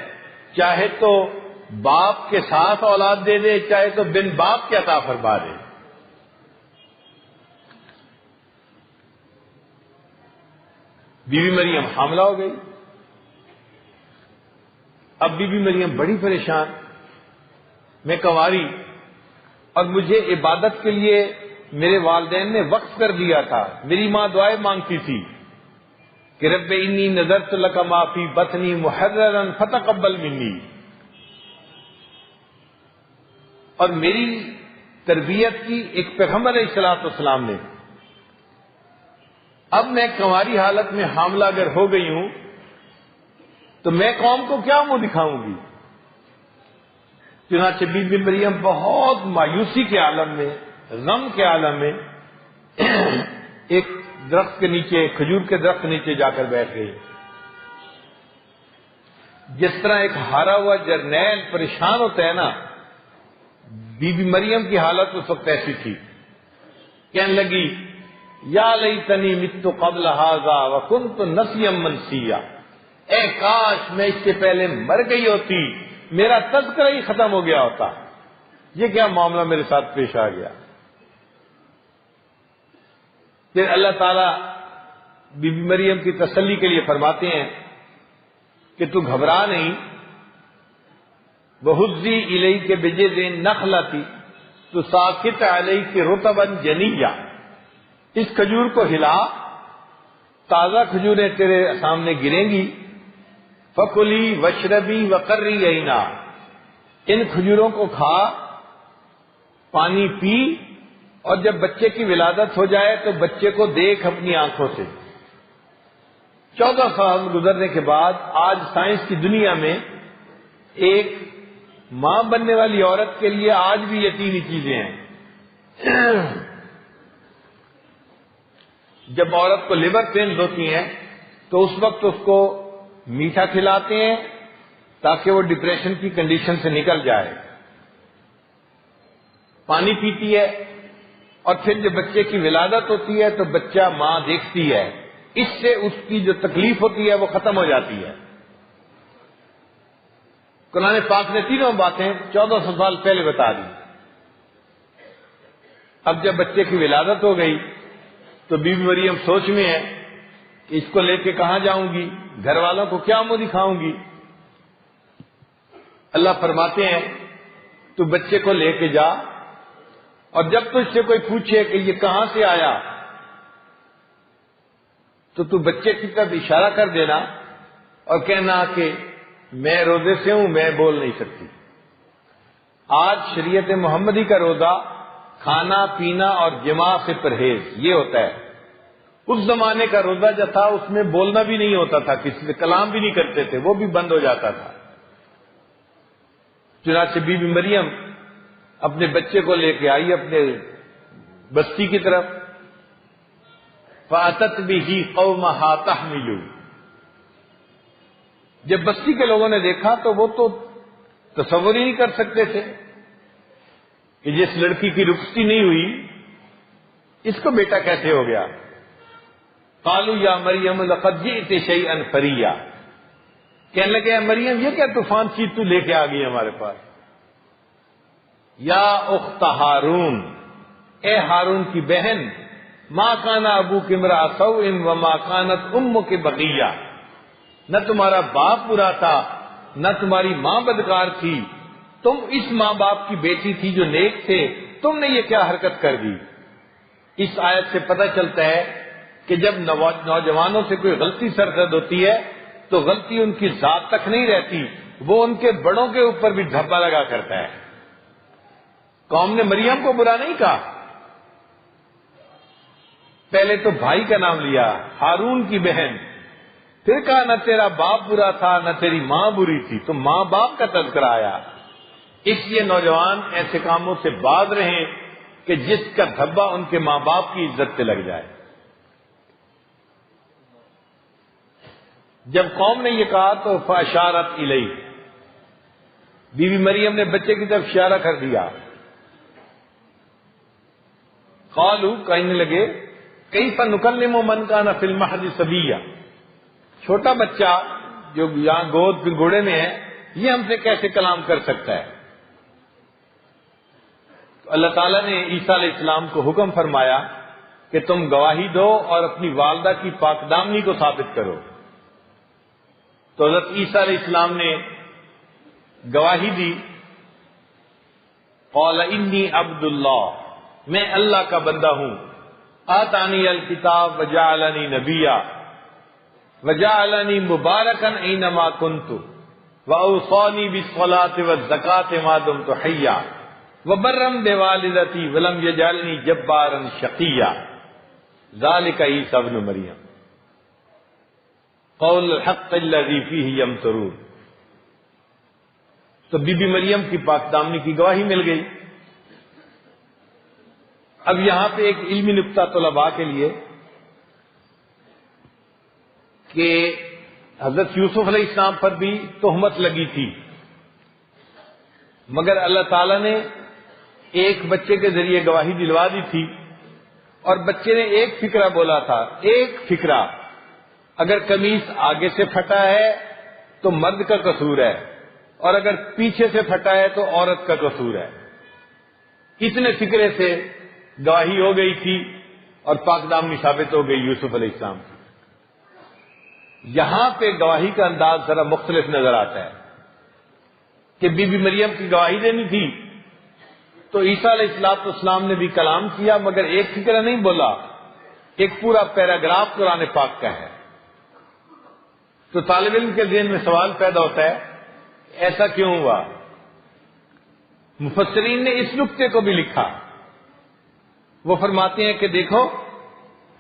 چاہے تو باپ کے ساتھ اولاد دے دے، چاہے تو بن باپ کے عطا فرما دے۔ بی بی مریم حاملہ ہو گئی۔ اب بی بی مریم بڑی پریشان، میں کنواری اور مجھے عبادت کے لیے میرے والدین نے وقف کر دیا تھا، میری ماں دعائیں مانگتی تھی کہ رب انی نذرت لک ما فی بطنی محررا فتقبل منی، اور میری تربیت کی ایک پیغمبر علیہ الصلوۃ والسلام نے۔ اب میں کنواری حالت میں حاملہ اگر ہو گئی ہوں تو میں قوم کو کیا منہ دکھاؤں گی؟ چنانچہ بی بی مریم بہت مایوسی کے عالم میں، غم کے عالم میں ایک درخت کے نیچے، کھجور کے درخت کے نیچے جا کر بیٹھ گئی۔ جس طرح ایک ہارا ہوا جرنیل پریشان ہوتا ہے نا، بی بی مریم کی حالت اس وقت ایسی تھی، کہنے لگی یا لیتنی مت قبل ھذا وکنت نسیا منسیا، اے کاش میں اس سے پہلے مر گئی ہوتی، میرا تذکرہ ہی ختم ہو گیا ہوتا، یہ کیا معاملہ میرے ساتھ پیش آ گیا۔ پھر اللہ تعالیٰ بی بی مریم کی تسلی کے لیے فرماتے ہیں کہ تو گھبرا نہیں، وَهُزِّي إِلَيْكَ بِجِذْعِ النَّخْلَةِ تُسَاقِطْ عَلَيْكِ رُطَبًا جَنِيًّا، اس کھجور کو ہلا، تازہ کھجوریں تیرے سامنے گریں گی، فَكُلِي وَاشْرَبِي وَقَرِّي عَيْنًا، ان کھجوروں کو کھا، پانی پی، اور جب بچے کی ولادت ہو جائے تو بچے کو دیکھ اپنی آنکھوں سے۔ 14 سال گزرنے کے بعد آج سائنس کی دنیا میں ایک ماں بننے والی عورت کے لیے آج بھی یہ تین ہی چیزیں ہیں۔ جب عورت کو لیبر پینز ہوتی ہیں تو اس وقت اس کو میٹھا کھلاتے ہیں تاکہ وہ ڈپریشن کی کنڈیشن سے نکل جائے، پانی پیتی ہے، اور پھر جب بچے کی ولادت ہوتی ہے تو بچہ ماں دیکھتی ہے، اس سے اس کی جو تکلیف ہوتی ہے وہ ختم ہو جاتی ہے۔ قرآن پاک نے تینوں باتیں 1400 سال پہلے بتا دی۔ اب جب بچے کی ولادت ہو گئی تو بی بی مریم سوچ میں ہے کہ اس کو لے کے کہاں جاؤں گی، گھر والوں کو کیا منہ دکھاؤں گی؟ اللہ فرماتے ہیں تو بچے کو لے کے جا، اور جب تجھ سے کوئی پوچھے کہ یہ کہاں سے آیا تو بچے کی طرف اشارہ کر دینا اور کہنا کہ میں روزے سے ہوں، میں بول نہیں سکتی۔ آج شریعت محمدی کا روزہ کھانا پینا اور جماع سے پرہیز، یہ ہوتا ہے۔ اس زمانے کا روزہ جو تھا اس میں بولنا بھی نہیں ہوتا تھا، کسی سے کلام بھی نہیں کرتے تھے، وہ بھی بند ہو جاتا تھا۔ چنانچہ بی بی مریم اپنے بچے کو لے کے آئی اپنے بستی کی طرف، فَأَتَتْ بِهِ قَوْمَهَا تَحْمِلُ، جب بستی کے لوگوں نے دیکھا تو وہ تو تصور ہی نہیں کر سکتے تھے کہ جس لڑکی کی رخصتی نہیں ہوئی اس کو بیٹا کیسے ہو گیا۔ قالوا یا مریم لقد جئت شیئا فریا، کہنے لگے اے مریم یہ کیا طوفان چیز تو لے کے آ گئی ہمارے پاس. یا اخت ہارون، اے ہارون کی بہن، ما کان ابوک امرأ سوء وما کانت امک بغیہ، نہ تمہارا باپ برا تھا نہ تمہاری ماں بدکار تھی، تم اس ماں باپ کی بیٹی تھی جو نیک تھے، تم نے یہ کیا حرکت کر دی. اس آیت سے پتہ چلتا ہے کہ جب نوجوانوں سے کوئی غلطی سرزد ہوتی ہے تو غلطی ان کی ذات تک نہیں رہتی، وہ ان کے بڑوں کے اوپر بھی دھبا لگا کرتا ہے. قوم نے مریم کو برا نہیں کہا، پہلے تو بھائی کا نام لیا ہارون کی بہن، پھر کہا نہ تیرا باپ برا تھا نہ تیری ماں بری تھی، تو ماں باپ کا تذکرہ آیا. اس لیے نوجوان ایسے کاموں سے باز رہیں کہ جس کا دھبا ان کے ماں باپ کی عزت پہ لگ جائے. جب قوم نے یہ کہا تو فاشارت الیہ، بی بی مریم نے بچے کی طرف اشارہ کر دیا. قالوا، کہنے لگے کیف نکلم من کان فی المہد صبیا، چھوٹا بچہ جو یہاں گود گھوڑے میں ہے یہ ہم سے کیسے کلام کر سکتا ہے. تو اللہ تعالیٰ نے عیسیٰ علیہ السلام کو حکم فرمایا کہ تم گواہی دو اور اپنی والدہ کی پاک دامنی کو ثابت کرو. تو حضرت عیسیٰ علیہ السلام نے گواہی دی، قال انی عبد اللہ، میں اللہ کا بندہ ہوں، آتانی الکتاب وجعلنی نبیا وجعلنی مبارکا اینما کنت واوصانی بالصلاۃ والزکاۃ ما دمت حیا وبرا بوالدتی ولم یجعلنی جبارا شقیا ذلک عیسی ابن مریم قول الحق الذی فیہ یمترون. تو بی بی مریم کی پاک دامنی کی گواہی مل گئی. اب یہاں پہ ایک علمی نکتہ طلباء کے لیے کہ حضرت یوسف علیہ السلام پر بھی تہمت لگی تھی، مگر اللہ تعالیٰ نے ایک بچے کے ذریعے گواہی دلوا دی تھی، اور بچے نے ایک فکرہ بولا تھا، ایک فکرہ، اگر قمیص آگے سے پھٹا ہے تو مرد کا قصور ہے اور اگر پیچھے سے پھٹا ہے تو عورت کا قصور ہے. اتنے فکرے سے گواہی ہو گئی تھی اور پاک دامنی ثابت ہو گئی یوسف علیہ السلام کی. یہاں پہ گواہی کا انداز ذرا مختلف نظر آتا ہے کہ بی بی مریم کی گواہی دینی تھی تو عیسیٰ علیہ السلام نے بھی کلام کیا، مگر ایک فکرہ نہیں بولا، ایک پورا پیراگراف قرآن پاک کا ہے. تو طالب علم کے ذہن میں سوال پیدا ہوتا ہے ایسا کیوں ہوا؟ مفسرین نے اس نکتے کو بھی لکھا. وہ فرماتے ہیں کہ دیکھو،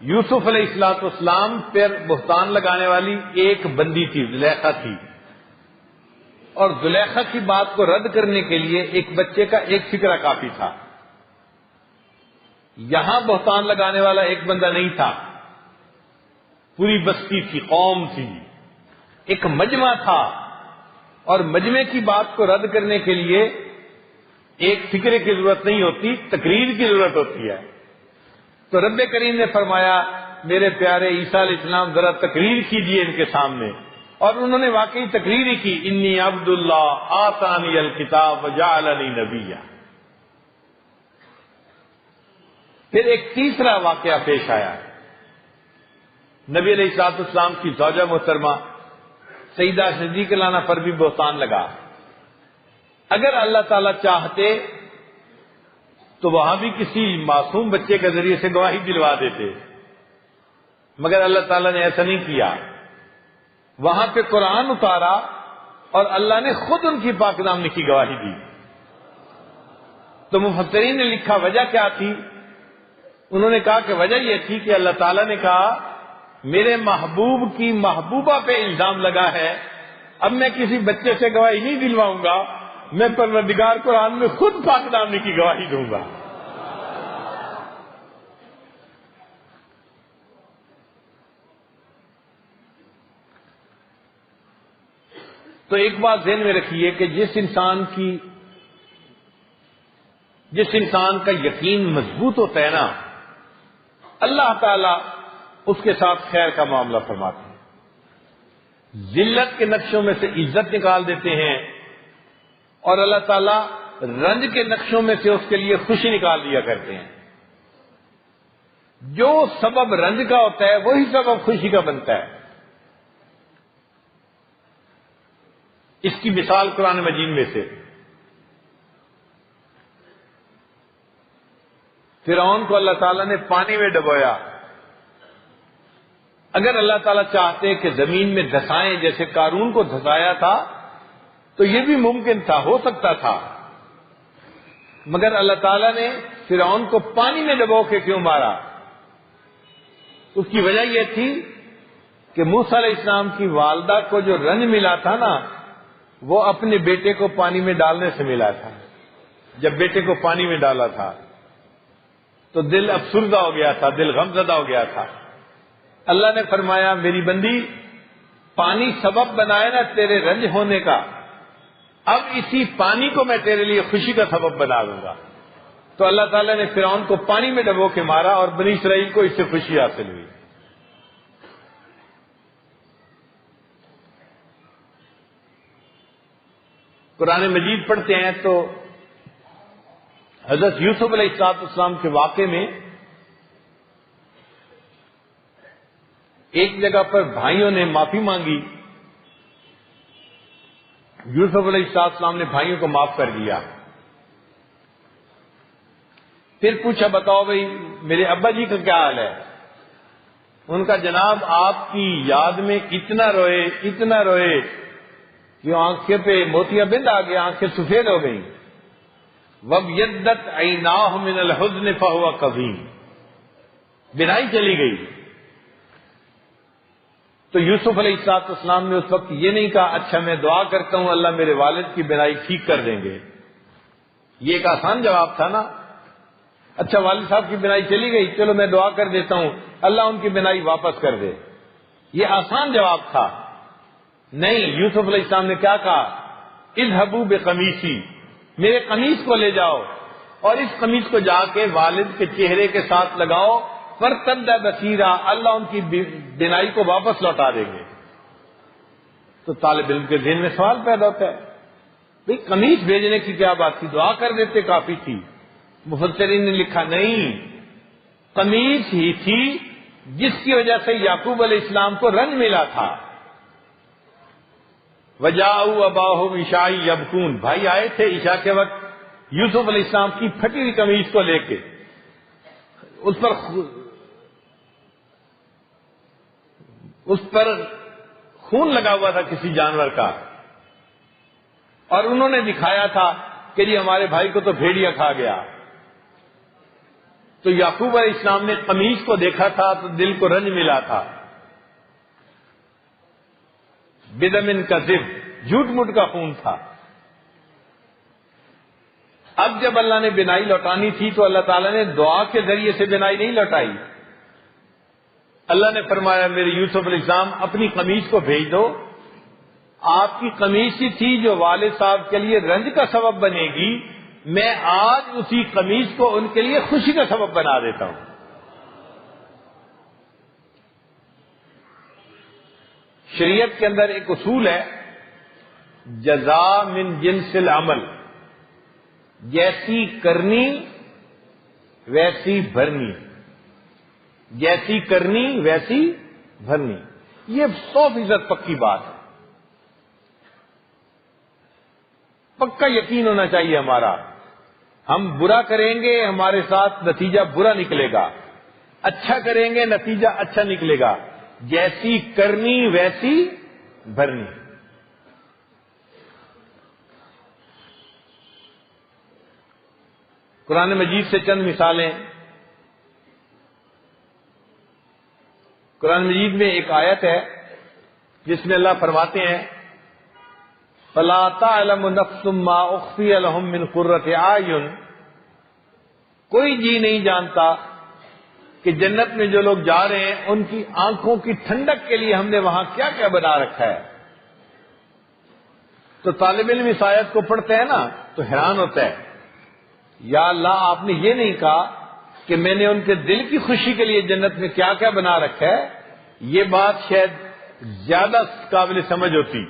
یوسف علیہ السلام پر بہتان لگانے والی ایک بندی تھی، زلیخا تھی، اور زلیخا کی بات کو رد کرنے کے لیے ایک بچے کا ایک فکرہ کافی تھا. یہاں بہتان لگانے والا ایک بندہ نہیں تھا، پوری بستی تھی، قوم تھی، ایک مجمع تھا، اور مجمع کی بات کو رد کرنے کے لیے ایک فکرے کی ضرورت نہیں ہوتی، تقریر کی ضرورت ہوتی ہے. تو رب کریم نے فرمایا میرے پیارے عیسیٰ علیہ السلام ذرا تقریر کیجیے ان کے سامنے، اور انہوں نے واقعی تقریر ہی کی، انی عبد اللہ آتانی الکتاب وجعلنی نبیا. پھر ایک تیسرا واقعہ پیش آیا. نبی علیہ السلام کی زوجہ محترمہ سیدہ صدیقہ لانا پر بھی بہتان لگا. اگر اللہ تعالیٰ چاہتے تو وہاں بھی کسی معصوم بچے کے ذریعے سے گواہی دلوا دیتے، مگر اللہ تعالیٰ نے ایسا نہیں کیا. وہاں پہ قرآن اتارا اور اللہ نے خود ان کی پاک دامنی کی گواہی دی. تو مفسرین نے لکھا وجہ کیا تھی؟ انہوں نے کہا کہ وجہ یہ تھی کہ اللہ تعالیٰ نے کہا میرے محبوب کی محبوبہ پہ الزام لگا ہے، اب میں کسی بچے سے گواہی نہیں دلواؤں گا، میں پروردگار قرآن میں خود پاک دامنی کی گواہی دوں گا. تو ایک بات ذہن میں رکھیے کہ جس انسان کا یقین مضبوط ہوتا ہے نا، اللہ تعالی اس کے ساتھ خیر کا معاملہ فرماتے ہیں، ذلت کے نقشوں میں سے عزت نکال دیتے ہیں، اور اللہ تعالیٰ رنج کے نقشوں میں سے اس کے لیے خوشی نکال دیا کرتے ہیں۔ جو سبب رنج کا ہوتا ہے وہی سبب خوشی کا بنتا ہے۔ اس کی مثال قرآن مجید میں سے فرعون کو اللہ تعالیٰ نے پانی میں ڈبویا۔ اگر اللہ تعالیٰ چاہتے کہ زمین میں دھسائیں جیسے قارون کو دھسایا تھا تو یہ بھی ممکن تھا، ہو سکتا تھا، مگر اللہ تعالیٰ نے فرعون کو پانی میں ڈبو کے کیوں مارا؟ اس کی وجہ یہ تھی کہ موسیٰ علیہ السلام کی والدہ کو جو رنج ملا تھا نا، وہ اپنے بیٹے کو پانی میں ڈالنے سے ملا تھا۔ جب بیٹے کو پانی میں ڈالا تھا تو دل افسردہ ہو گیا تھا، دل غمزدہ ہو گیا تھا۔ اللہ نے فرمایا میری بندی، پانی سبب بنائے نا تیرے رنج ہونے کا، اب اسی پانی کو میں تیرے لیے خوشی کا سبب بنا دوں گا۔ تو اللہ تعالیٰ نے فرعون کو پانی میں ڈبو کے مارا اور بنی اسرائیل کو اس سے خوشی حاصل ہوئی۔ قرآن مجید پڑھتے ہیں تو حضرت یوسف علیہ السلام کے واقعے میں ایک جگہ پر بھائیوں نے معافی مانگی، یوسف علیہ السلام نے بھائیوں کو معاف کر دیا۔ پھر پوچھا بتاؤ بھائی میرے ابا جی کا کیا حال ہے؟ ان کا جناب آپ کی یاد میں اتنا روئے کہ آنکھیں پہ موتیا بند آ گیا، آنکھیں سفید ہو گئیں۔ وَابْيَضَّتْ عَيْنَاهُ مِنَ الْحُزْنِ فَهُوَ كَظِيمٌ، بینائی چلی گئی۔ تو یوسف علیہ السلام نے اس وقت یہ نہیں کہا اچھا میں دعا کرتا ہوں اللہ میرے والد کی بینائی ٹھیک کر دیں گے۔ یہ ایک آسان جواب تھا نا، اچھا والد صاحب کی بینائی چلی گئی، چلو میں دعا کر دیتا ہوں اللہ ان کی بینائی واپس کر دے، یہ آسان جواب تھا۔ نہیں، یوسف علیہ السلام نے کیا کہا؟ اذهبوا بقمیصی، میرے قمیص کو لے جاؤ اور اس قمیص کو جا کے والد کے چہرے کے ساتھ لگاؤ، فارتد بصیرا، اللہ ان کی بینائی کو واپس لوٹا دیں گے۔ تو طالب علم کے ذہن میں سوال پیدا ہوتا ہے بھئی قمیص بھیجنے کی کیا بات تھی، دعا کر دیتے کافی تھی۔ مفسرین نے لکھا نہیں، قمیص ہی تھی جس کی وجہ سے یعقوب علیہ السلام کو رنج ملا تھا۔ وَجَاءُوا أَبَاهُمْ عِشَاءً يَبْكُونَ، بھائی آئے تھے عشاء کے وقت یوسف علیہ السلام کی پھٹی ہوئی قمیص کو لے کے، اس پر خون لگا ہوا تھا کسی جانور کا، اور انہوں نے دکھایا تھا کہ جی ہمارے بھائی کو تو بھیڑیا کھا گیا۔ تو یعقوب علیہ السلام نے قمیص کو دیکھا تھا تو دل کو رنج ملا تھا۔ بدم کذب، جھوٹ موٹ کا خون تھا۔ اب جب اللہ نے بینائی لوٹانی تھی تو اللہ تعالیٰ نے دعا کے ذریعے سے بینائی نہیں لوٹائی۔ اللہ نے فرمایا میرے یوسف علیہ السلام اپنی قمیص کو بھیج دو، آپ کی قمیص ہی تھی جو والد صاحب کے لیے رنج کا سبب بنے گی، میں آج اسی قمیص کو ان کے لیے خوشی کا سبب بنا دیتا ہوں۔ شریعت کے اندر ایک اصول ہے جزاء من جنس العمل، جیسی کرنی ویسی بھرنی، جیسی کرنی ویسی بھرنی، یہ 100% پکی بات ہے، پکا یقین ہونا چاہیے ہمارا۔ ہم برا کریں گے ہمارے ساتھ نتیجہ برا نکلے گا، اچھا کریں گے نتیجہ اچھا نکلے گا، جیسی کرنی ویسی بھرنی۔ قرآن مجید سے چند مثالیں۔ قرآن مجید میں ایک آیت ہے جس میں اللہ فرماتے ہیں فَلَا تَعْلَمُ نَفْسٌ مَّا أُخْفِيَ لَهُم مِّن قُرَّةِ أَعْيُنٍ، کوئی جی نہیں جانتا کہ جنت میں جو لوگ جا رہے ہیں ان کی آنکھوں کی ٹھنڈک کے لیے ہم نے وہاں کیا کیا بنا رکھا ہے۔ تو طالب علم اس آیت کو پڑھتے ہیں نا تو حیران ہوتا ہے، یا اللہ آپ نے یہ نہیں کہا کہ میں نے ان کے دل کی خوشی کے لیے جنت میں کیا کیا بنا رکھا ہے، یہ بات شاید زیادہ قابل سمجھ ہوتی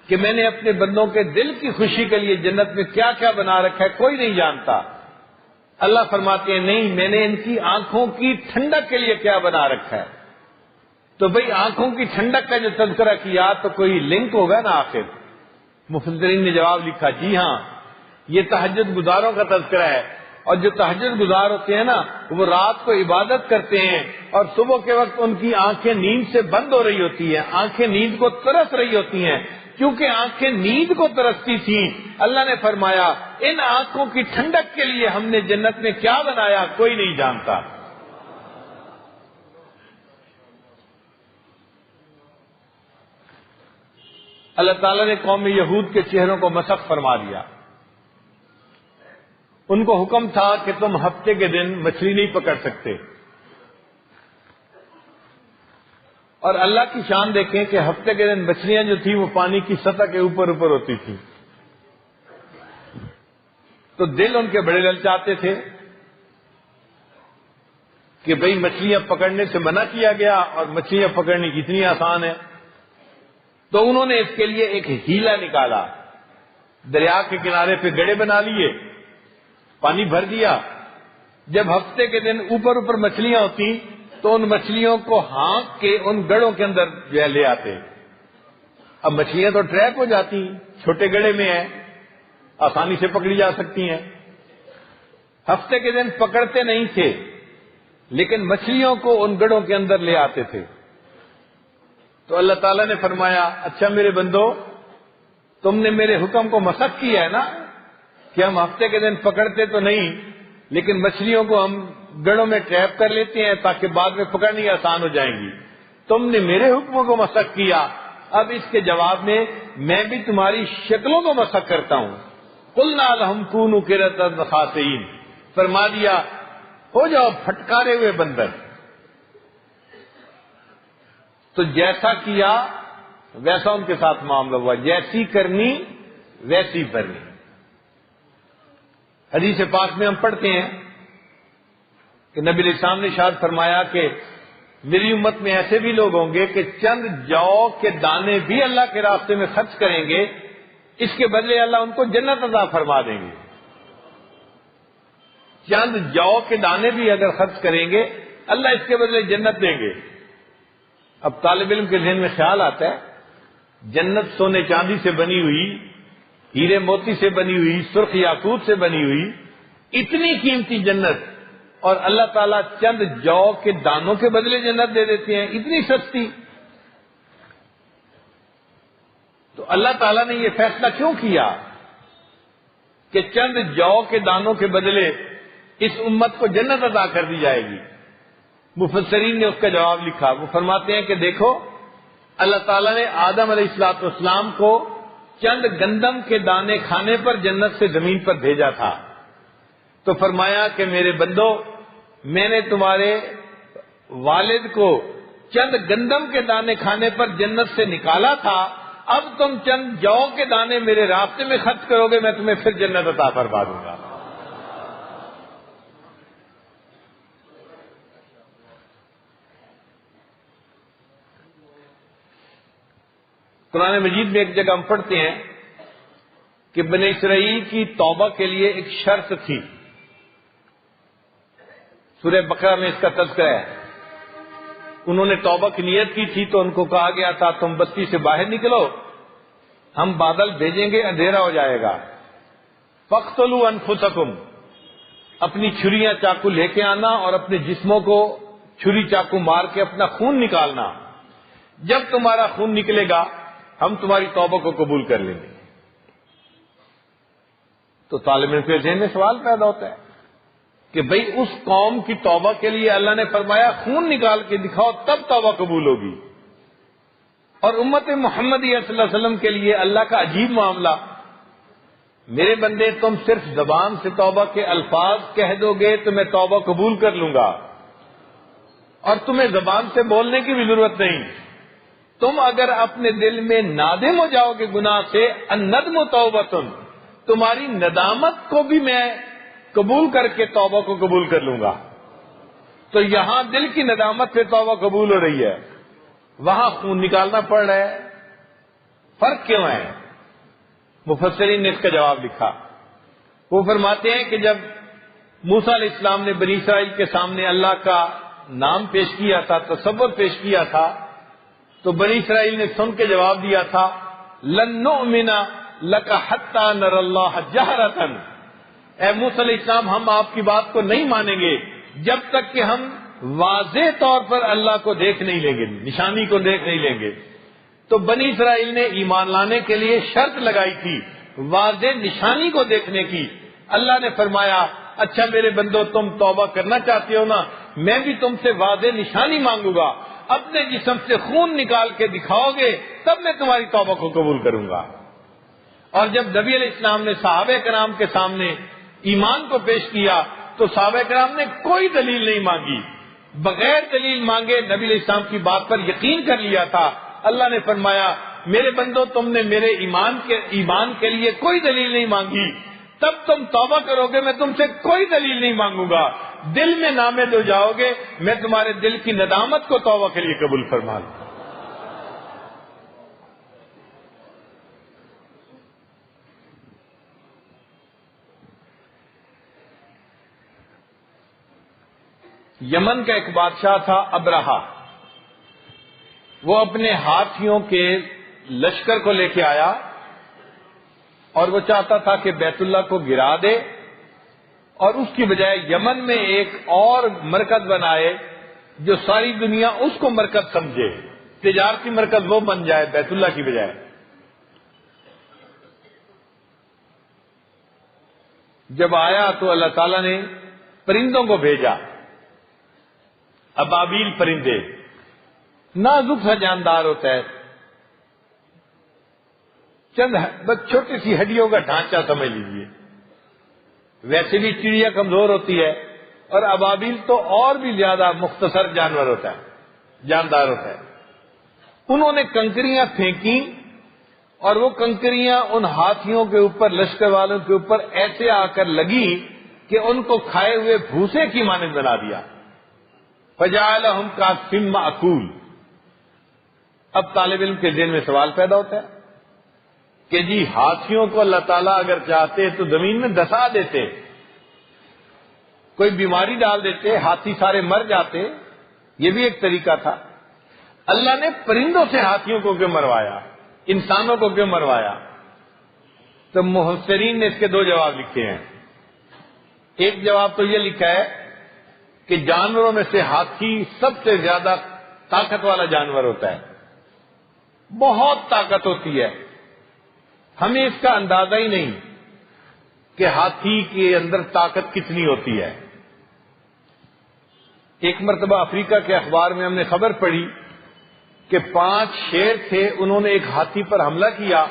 کہ میں نے اپنے بندوں کے دل کی خوشی کے لیے جنت میں کیا کیا بنا رکھا ہے کوئی نہیں جانتا۔ اللہ فرماتے ہیں نہیں، میں نے ان کی آنکھوں کی ٹھنڈک کے لیے کیا بنا رکھا ہے۔ تو بھئی آنکھوں کی ٹھنڈک کا جو تذکرہ کیا تو کوئی لنک ہوگا نا آخر۔ مفسرین نے جواب لکھا جی ہاں، یہ تہجد گزاروں کا تذکرہ ہے، اور جو تہجد گزار ہوتے ہیں نا وہ رات کو عبادت کرتے ہیں اور صبح کے وقت ان کی آنکھیں نیند سے بند ہو رہی ہوتی ہیں، آنکھیں نیند کو ترس رہی ہوتی ہیں۔ کیونکہ آنکھیں نیند کو ترستی تھیں، اللہ نے فرمایا ان آنکھوں کی ٹھنڈک کے لیے ہم نے جنت میں کیا بنایا کوئی نہیں جانتا۔ اللہ تعالیٰ نے قوم یہود کے چہروں کو مسخ فرما دیا۔ ان کو حکم تھا کہ تم ہفتے کے دن مچھلی نہیں پکڑ سکتے، اور اللہ کی شان دیکھیں کہ ہفتے کے دن مچھلیاں جو تھیں وہ پانی کی سطح کے اوپر اوپر ہوتی تھیں۔ تو دل ان کے بڑے للچاتے تھے کہ بھئی مچھلیاں پکڑنے سے منع کیا گیا اور مچھلیاں پکڑنی کتنی آسان ہے۔ تو انہوں نے اس کے لیے ایک ہیلا نکالا، دریا کے کنارے پہ گڑھے بنا لیے، پانی بھر دیا، جب ہفتے کے دن اوپر اوپر مچھلیاں ہوتی تو ان مچھلیوں کو ہانک کے ان گڑھوں کے اندر جو ہے لے آتے۔ اب مچھلیاں تو ٹریپ ہو جاتی، چھوٹے گڑھے میں ہیں، آسانی سے پکڑی جا سکتی ہیں۔ ہفتے کے دن پکڑتے نہیں تھے لیکن مچھلیوں کو ان گڑھوں کے اندر لے آتے تھے۔ تو اللہ تعالیٰ نے فرمایا اچھا میرے بندو، تم نے میرے حکم کو مسخ کیا ہے نا کہ ہم ہفتے کے دن پکڑتے تو نہیں لیکن مچھلیوں کو ہم گڑھوں میں ٹریپ کر لیتے ہیں تاکہ بعد میں پکڑنی آسان ہو جائیں گی۔ تم نے میرے حکموں کو مسخ کیا، اب اس کے جواب میں میں بھی تمہاری شکلوں کو مسخ کرتا ہوں۔ قلنا لهم كونوا قردة خاسئين، فرما دیا ہو جاؤ پھٹکارے ہوئے بندر۔ تو جیسا کیا ویسا ان کے ساتھ معاملہ ہوا، جیسی کرنی ویسی بھرنی۔ حدیث پاک میں ہم پڑھتے ہیں کہ نبی علیہ السلام نے ارشاد فرمایا کہ میری امت میں ایسے بھی لوگ ہوں گے کہ چند جو کے دانے بھی اللہ کے راستے میں خرچ کریں گے، اس کے بدلے اللہ ان کو جنت عطا فرما دیں گے۔ چند جو کے دانے بھی اگر خرچ کریں گے اللہ اس کے بدلے جنت دیں گے۔ اب طالب علم کے ذہن میں خیال آتا ہے جنت سونے چاندی سے بنی ہوئی، ہیرے موتی سے بنی ہوئی، سرخ یاقوت سے بنی ہوئی، اتنی قیمتی جنت، اور اللہ تعالیٰ چند جو کے دانوں کے بدلے جنت دے دیتے ہیں، اتنی سستی۔ تو اللہ تعالیٰ نے یہ فیصلہ کیوں کیا کہ چند جو کے دانوں کے بدلے اس امت کو جنت عطا کر دی جائے گی؟ مفسرین نے اس کا جواب لکھا، وہ فرماتے ہیں کہ دیکھو اللہ تعالیٰ نے آدم علیہ السلام کو چند گندم کے دانے کھانے پر جنت سے زمین پر بھیجا تھا، تو فرمایا کہ میرے بندو میں نے تمہارے والد کو چند گندم کے دانے کھانے پر جنت سے نکالا تھا، اب تم چند جو کے دانے میرے راستے میں خرچ کرو گے میں تمہیں پھر جنت عطا فرما دوں گا۔ قرآن مجید میں ایک جگہ ہم پڑھتے ہیں کہ بنی اسرائیل کی توبہ کے لیے ایک شرط تھی، سورہ بقرہ میں اس کا تذکرہ ہے۔ انہوں نے توبہ کی نیت کی تھی تو ان کو کہا گیا تھا تم بستی سے باہر نکلو، ہم بادل بھیجیں گے اندھیرا ہو جائے گا، فاقتلوا انفسکم، اپنی چھریاں چاقو لے کے آنا اور اپنے جسموں کو چھری چاقو مار کے اپنا خون نکالنا، جب تمہارا خون نکلے گا ہم تمہاری توبہ کو قبول کر لیں گے۔ تو طالب علم کے ذہن میں سوال پیدا ہوتا ہے کہ بھئی اس قوم کی توبہ کے لیے اللہ نے فرمایا خون نکال کے دکھاؤ تب توبہ قبول ہوگی، اور امت محمدی صلی اللہ علیہ وسلم کے لیے اللہ کا عجیب معاملہ، میرے بندے تم صرف زبان سے توبہ کے الفاظ کہہ دو گے تو میں توبہ قبول کر لوں گا، اور تمہیں زبان سے بولنے کی بھی ضرورت نہیں، تم اگر اپنے دل میں نادم ہو جاؤ گے گناہ سے، الندم توبۃ، تمہاری ندامت کو بھی میں قبول کر کے توبہ کو قبول کر لوں گا۔ تو یہاں دل کی ندامت پہ توبہ قبول ہو رہی ہے، وہاں خون نکالنا پڑ رہا ہے، فرق کیوں ہے؟ مفسرین نے اس کا جواب لکھا۔ وہ فرماتے ہیں کہ جب موسیٰ علیہ السلام نے بنی اسرائیل کے سامنے اللہ کا نام پیش کیا تھا، تصور پیش کیا تھا، تو بنی اسرائیل نے سن کے جواب دیا تھا لن نؤمن لک حتی نری اللہ جہرۃ، اے موسیٰ علیہ السلام ہم آپ کی بات کو نہیں مانیں گے جب تک کہ ہم واضح طور پر اللہ کو دیکھ نہیں لیں گے، نشانی کو دیکھ نہیں لیں گے۔ تو بنی اسرائیل نے ایمان لانے کے لیے شرط لگائی تھی واضح نشانی کو دیکھنے کی۔ اللہ نے فرمایا اچھا میرے بندو تم توبہ کرنا چاہتے ہو نا، میں بھی تم سے واضح نشانی مانگوں گا، اپنے جسم سے خون نکال کے دکھاؤ گے تب میں تمہاری توبہ کو قبول کروں گا۔ اور جب نبی علیہ السلام نے صحابہ کرام کے سامنے ایمان کو پیش کیا تو صحابہ کرام نے کوئی دلیل نہیں مانگی، بغیر دلیل مانگے نبی علیہ السلام کی بات پر یقین کر لیا تھا۔ اللہ نے فرمایا میرے بندو تم نے میرے ایمان کے لیے کوئی دلیل نہیں مانگی، تب تم توبہ کرو گے میں تم سے کوئی دلیل نہیں مانگوں گا، دل میں نامد ہو جاؤ گے میں تمہارے دل کی ندامت کو توبہ کے لیے قبول فرما لوں۔ یمن کا ایک بادشاہ تھا ابرہہ، وہ اپنے ہاتھیوں کے لشکر کو لے کے آیا اور وہ چاہتا تھا کہ بیت اللہ کو گرا دے اور اس کی بجائے یمن میں ایک اور مرکز بنائے جو ساری دنیا اس کو مرکز سمجھے، تجارتی مرکز وہ بن جائے بیت اللہ کی بجائے۔ جب آیا تو اللہ تعالیٰ نے پرندوں کو بھیجا، ابابیل پرندے، نازک سا جاندار ہوتا ہے، چند بس چھوٹی سی ہڈیوں کا ڈھانچہ سمجھ لیجیے، ویسے بھی چڑیا کمزور ہوتی ہے اور ابابیل تو اور بھی زیادہ مختصر جانور ہوتا ہے، جاندار ہوتا ہے۔ انہوں نے کنکریاں پھینکی اور وہ کنکریاں ان ہاتھیوں کے اوپر، لشکر والوں کے اوپر ایسے آ کر لگی کہ ان کو کھائے ہوئے بھوسے کی مانند بنا دیا۔ فجعلہم کعصف مأکول۔ اب طالب علم کے ذہن میں سوال پیدا ہوتا ہے کہ جی ہاتھیوں کو اللہ تعالیٰ اگر چاہتے تو زمین میں دسا دیتے، کوئی بیماری ڈال دیتے، ہاتھی سارے مر جاتے، یہ بھی ایک طریقہ تھا۔ اللہ نے پرندوں سے ہاتھیوں کو کیوں مروایا، انسانوں کو کیوں مروایا؟ تو مفسرین نے اس کے دو جواب لکھے ہیں۔ ایک جواب تو یہ لکھا ہے کہ جانوروں میں سے ہاتھی سب سے زیادہ طاقت والا جانور ہوتا ہے، بہت طاقت ہوتی ہے، ہمیں اس کا اندازہ ہی نہیں کہ ہاتھی کے اندر طاقت کتنی ہوتی ہے۔ ایک مرتبہ افریقہ کے اخبار میں ہم نے خبر پڑھی کہ 5 شیر تھے، انہوں نے ایک ہاتھی پر حملہ کیا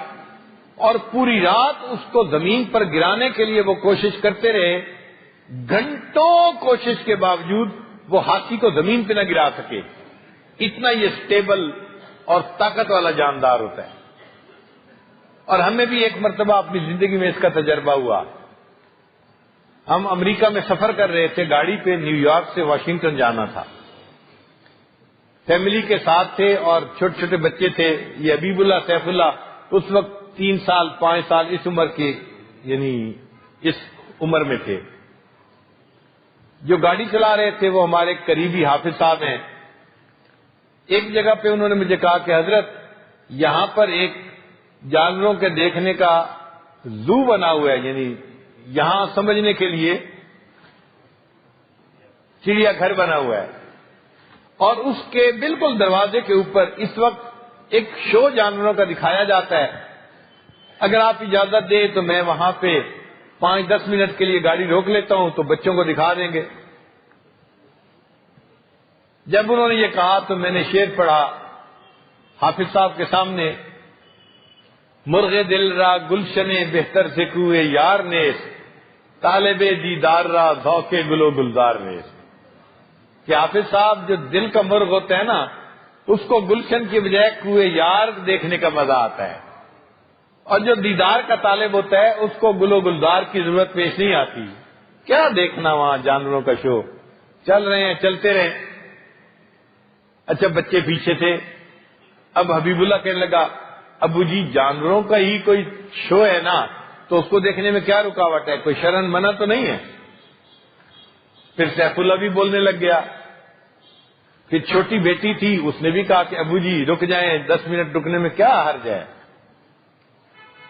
اور پوری رات اس کو زمین پر گرانے کے لیے وہ کوشش کرتے رہے، گھنٹوں کوشش کے باوجود وہ ہاتھی کو زمین پہ نہ گرا سکے، اتنا یہ سٹیبل اور طاقت والا جاندار ہوتا ہے۔ اور ہمیں بھی ایک مرتبہ اپنی زندگی میں اس کا تجربہ ہوا۔ ہم امریکہ میں سفر کر رہے تھے گاڑی پہ، نیو یارک سے واشنگٹن جانا تھا، فیملی کے ساتھ تھے اور چھوٹے چھوٹے بچے تھے، یہ حبیب اللہ، سیف اللہ اس وقت 3 سال 5 سال اس عمر کے، یعنی اس عمر میں تھے۔ جو گاڑی چلا رہے تھے وہ ہمارے قریبی حافظ صاحب ہیں۔ ایک جگہ پہ انہوں نے مجھے کہا کہ حضرت یہاں پر ایک جانوروں کے دیکھنے کا زو بنا ہوا ہے، یعنی یہاں سمجھنے کے لیے چڑیا گھر بنا ہوا ہے، اور اس کے بالکل دروازے کے اوپر اس وقت ایک شو جانوروں کا دکھایا جاتا ہے۔ اگر آپ اجازت دیں تو میں وہاں پہ 5-10 منٹ کے لیے گاڑی روک لیتا ہوں تو بچوں کو دکھا دیں گے۔ جب انہوں نے یہ کہا تو میں نے شعر پڑھا حافظ صاحب کے سامنے، مرغ دل را گلشن بہتر سے کوئے یار نیس، طالب دیدار را ذوق گل و گلزار نیس۔ کہ حافظ صاحب جو دل کا مرغ ہوتا ہے نا، اس کو گلشن کی بجائے کوئے یار دیکھنے کا مزہ آتا ہے، اور جو دیدار کا طالب ہوتا ہے اس کو گل و گلزار کی ضرورت پیش نہیں آتی۔ کیا دیکھنا وہاں جانوروں کا شو، چل رہے ہیں، چلتے رہے. اچھا بچے پیچھے تھے. اب حبیب اللہ کہنے لگا ابو جی جانوروں کا ہی کوئی شو ہے نا، تو اس کو دیکھنے میں کیا رکاوٹ ہے، کوئی شرن منع تو نہیں ہے. پھر سیف اللہ بھی بولنے لگ گیا. پھر چھوٹی بیٹی تھی، اس نے بھی کہا کہ ابو جی رک جائیں، 10 منٹ رکنے میں کیا حرج ہے.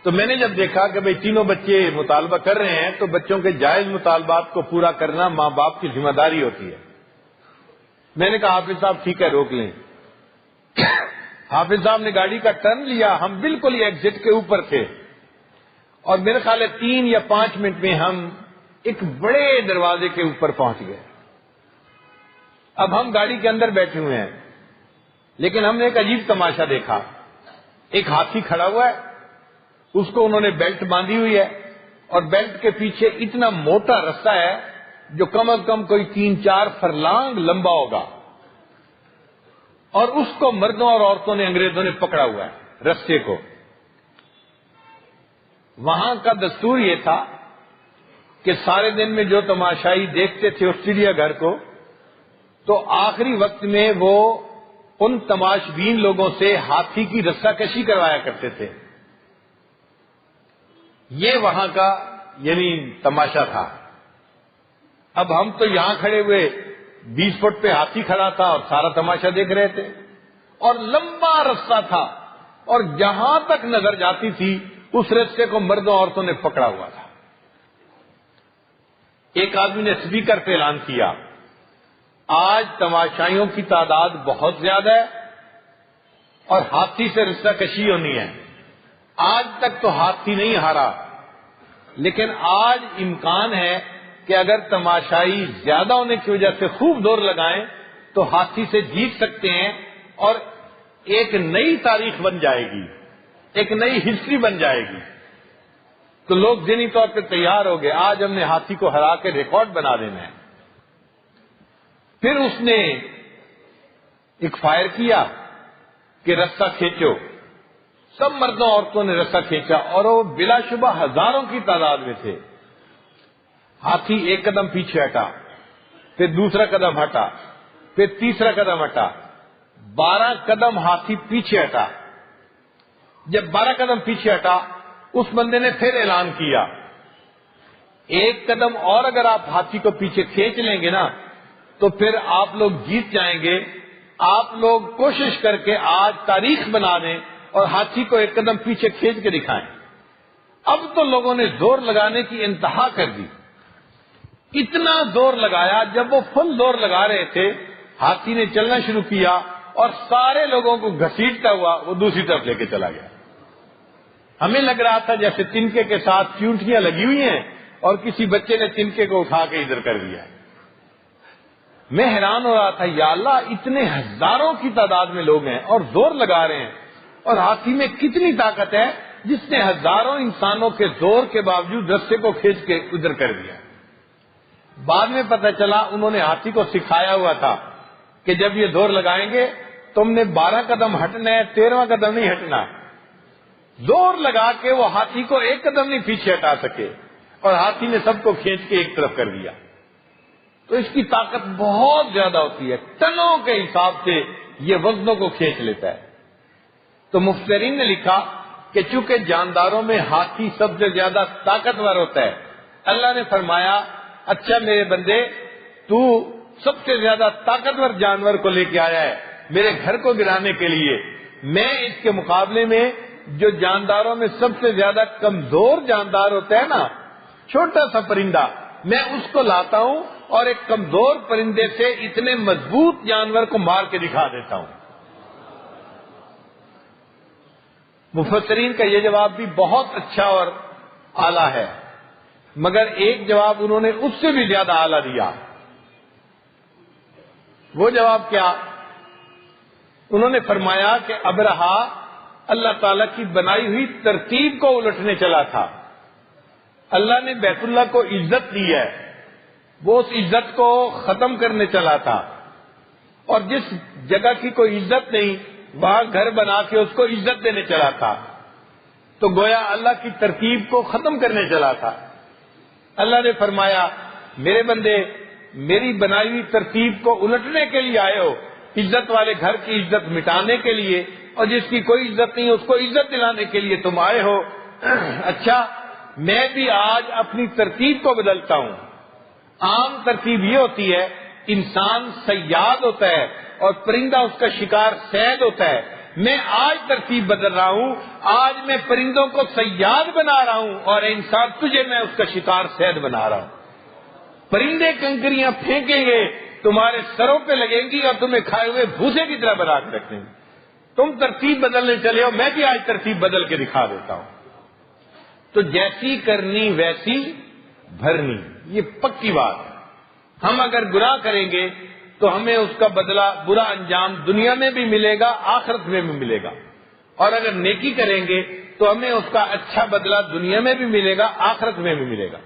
تو میں نے جب دیکھا کہ بھئی تینوں بچے مطالبہ کر رہے ہیں تو بچوں کے جائز مطالبات کو پورا کرنا ماں باپ کی ذمہ داری ہوتی ہے. میں نے کہا حافظ صاحب ٹھیک ہے روک لیں. حافظ صاحب نے گاڑی کا ٹرن لیا، ہم بالکل ہی ایگزٹ کے اوپر تھے، اور میرے خیال ہے 3 یا 5 منٹ میں ہم ایک بڑے دروازے کے اوپر پہنچ گئے. اب ہم گاڑی کے اندر بیٹھے ہوئے ہیں، لیکن ہم نے ایک عجیب تماشا دیکھا. ایک ہاتھی کھڑا ہوا ہے، اس کو انہوں نے بیلٹ باندھی ہوئی ہے، اور بیلٹ کے پیچھے اتنا موٹا رستہ ہے جو کم از کم کوئی 3-4 فرلانگ لمبا ہوگا، اور اس کو مردوں اور عورتوں نے، انگریزوں نے پکڑا ہوا ہے رستے کو. وہاں کا دستور یہ تھا کہ سارے دن میں جو تماشائی دیکھتے تھے اس چڑیا گھر کو، تو آخری وقت میں وہ ان تماش بین لوگوں سے ہاتھی کی رسہ کشی کروایا کرتے تھے. یہ وہاں کا یعنی تماشا تھا. اب ہم تو یہاں کھڑے ہوئے 20 فٹ پہ ہاتھی کھڑا تھا اور سارا تماشا دیکھ رہے تھے، اور لمبا رستہ تھا، اور جہاں تک نظر جاتی تھی اس رستے کو مردوں عورتوں نے پکڑا ہوا تھا. ایک آدمی نے اسپیکر پہ اعلان کیا آج تماشائیوں کی تعداد بہت زیادہ ہے اور ہاتھی سے رشتہ کشی ہونی ہے. آج تک تو ہاتھی نہیں ہارا، لیکن آج امکان ہے کہ اگر تماشائی زیادہ ہونے کی وجہ سے خوب زور لگائیں تو ہاتھی سے جیت سکتے ہیں، اور ایک نئی تاریخ بن جائے گی، ایک نئی ہسٹری بن جائے گی. تو لوگ ذہنی طور پہ تیار ہو گئے، آج ہم نے ہاتھی کو ہرا کے ریکارڈ بنا دینا ہے. پھر اس نے ایک فائر کیا کہ رستہ کھینچو. سب مردوں عورتوں نے رستہ کھینچا، اور وہ بلا شبہ ہزاروں کی تعداد میں تھے. ہاتھی ایک قدم پیچھے ہٹا، پھر دوسرا قدم ہٹا، پھر تیسرا قدم ہٹا، 12 قدم ہاتھی پیچھے ہٹا. جب 12 قدم پیچھے ہٹا اس بندے نے پھر اعلان کیا ایک قدم اور اگر آپ ہاتھی کو پیچھے کھینچ لیں گے نا تو پھر آپ لوگ جیت جائیں گے. آپ لوگ کوشش کر کے آج تاریخ بنا دیں اور ہاتھی کو ایک قدم پیچھے کھینچ کے دکھائیں. اب تو لوگوں نے زور لگانے کی انتہا کر دی. اتنا زور لگایا، جب وہ فل زور لگا رہے تھے ہاتھی نے چلنا شروع کیا اور سارے لوگوں کو گھسیٹتا ہوا وہ دوسری طرف لے کے چلا گیا. ہمیں لگ رہا تھا جیسے تنکے کے ساتھ چونٹیاں لگی ہوئی ہیں اور کسی بچے نے تنکے کو اٹھا کے ادھر کر دیا. میں حیران ہو رہا تھا، یا اللہ اتنے ہزاروں کی تعداد میں لوگ ہیں اور زور لگا رہے ہیں، اور ہاتھی میں کتنی طاقت ہے جس نے ہزاروں انسانوں کے زور کے باوجود رستے کو کھینچ کے ادھر کر دیا. بعد میں پتہ چلا انہوں نے ہاتھی کو سکھایا ہوا تھا کہ جب یہ زور لگائیں گے تم نے 12 قدم ہٹنا ہے، 13واں قدم نہیں ہٹنا. زور لگا کے وہ ہاتھی کو ایک قدم نہیں پیچھے ہٹا سکے، اور ہاتھی نے سب کو کھینچ کے ایک طرف کر دیا. تو اس کی طاقت بہت زیادہ ہوتی ہے، ٹنوں کے حساب سے یہ وزنوں کو کھینچ لیتا ہے. تو مفسرین نے لکھا کہ چونکہ جانداروں میں ہاتھی سب سے زیادہ طاقتور ہوتا ہے، اللہ نے فرمایا اچھا میرے بندے تو سب سے زیادہ طاقتور جانور کو لے کے آیا ہے میرے گھر کو گرانے کے لیے، میں اس کے مقابلے میں جو جانداروں میں سب سے زیادہ کمزور جاندار ہوتا ہے نا، چھوٹا سا پرندہ، میں اس کو لاتا ہوں اور ایک کمزور پرندے سے اتنے مضبوط جانور کو مار کے دکھا دیتا ہوں. مفسرین کا یہ جواب بھی بہت اچھا اور اعلیٰ ہے، مگر ایک جواب انہوں نے اس سے بھی زیادہ اعلیٰ دیا. وہ جواب کیا؟ انہوں نے فرمایا کہ ابرہا اللہ تعالیٰ کی بنائی ہوئی ترتیب کو الٹنے چلا تھا. اللہ نے بیت اللہ کو عزت دی ہے، وہ اس عزت کو ختم کرنے چلا تھا، اور جس جگہ کی کوئی عزت نہیں وہاں گھر بنا کے اس کو عزت دینے چلا تھا. تو گویا اللہ کی ترتیب کو ختم کرنے چلا تھا. اللہ نے فرمایا میرے بندے میری بنائی ہوئی ترتیب کو الٹنے کے لیے آئے ہو، عزت والے گھر کی عزت مٹانے کے لیے، اور جس کی کوئی عزت نہیں اس کو عزت دلانے کے لیے تم آئے ہو۔ اچھا، میں بھی آج اپنی ترتیب کو بدلتا ہوں۔ عام ترتیب یہ ہوتی ہے، انسان صیاد ہوتا ہے اور پرندہ اس کا شکار صید ہوتا ہے۔ میں آج ترتیب بدل رہا ہوں، آج میں پرندوں کو صیاد بنا رہا ہوں اور انسان تجھے میں اس کا شکار صید بنا رہا ہوں۔ پرندے کنکریاں پھینکیں گے، تمہارے سروں پہ لگیں گی اور تمہیں کھائے ہوئے بھوسے کی طرح بنا کے رکھیں گے۔ تم ترتیب بدلنے چلے ہو، میں بھی آج ترتیب بدل کے دکھا دیتا ہوں۔ تو جیسی کرنی ویسی بھرنی، یہ پکی بات ہے۔ ہم اگر گناہ کریں گے تو ہمیں اس کا بدلہ، برا انجام دنیا میں بھی ملے گا، آخرت میں بھی ملے گا، اور اگر نیکی کریں گے تو ہمیں اس کا اچھا بدلہ دنیا میں بھی ملے گا، آخرت میں بھی ملے گا۔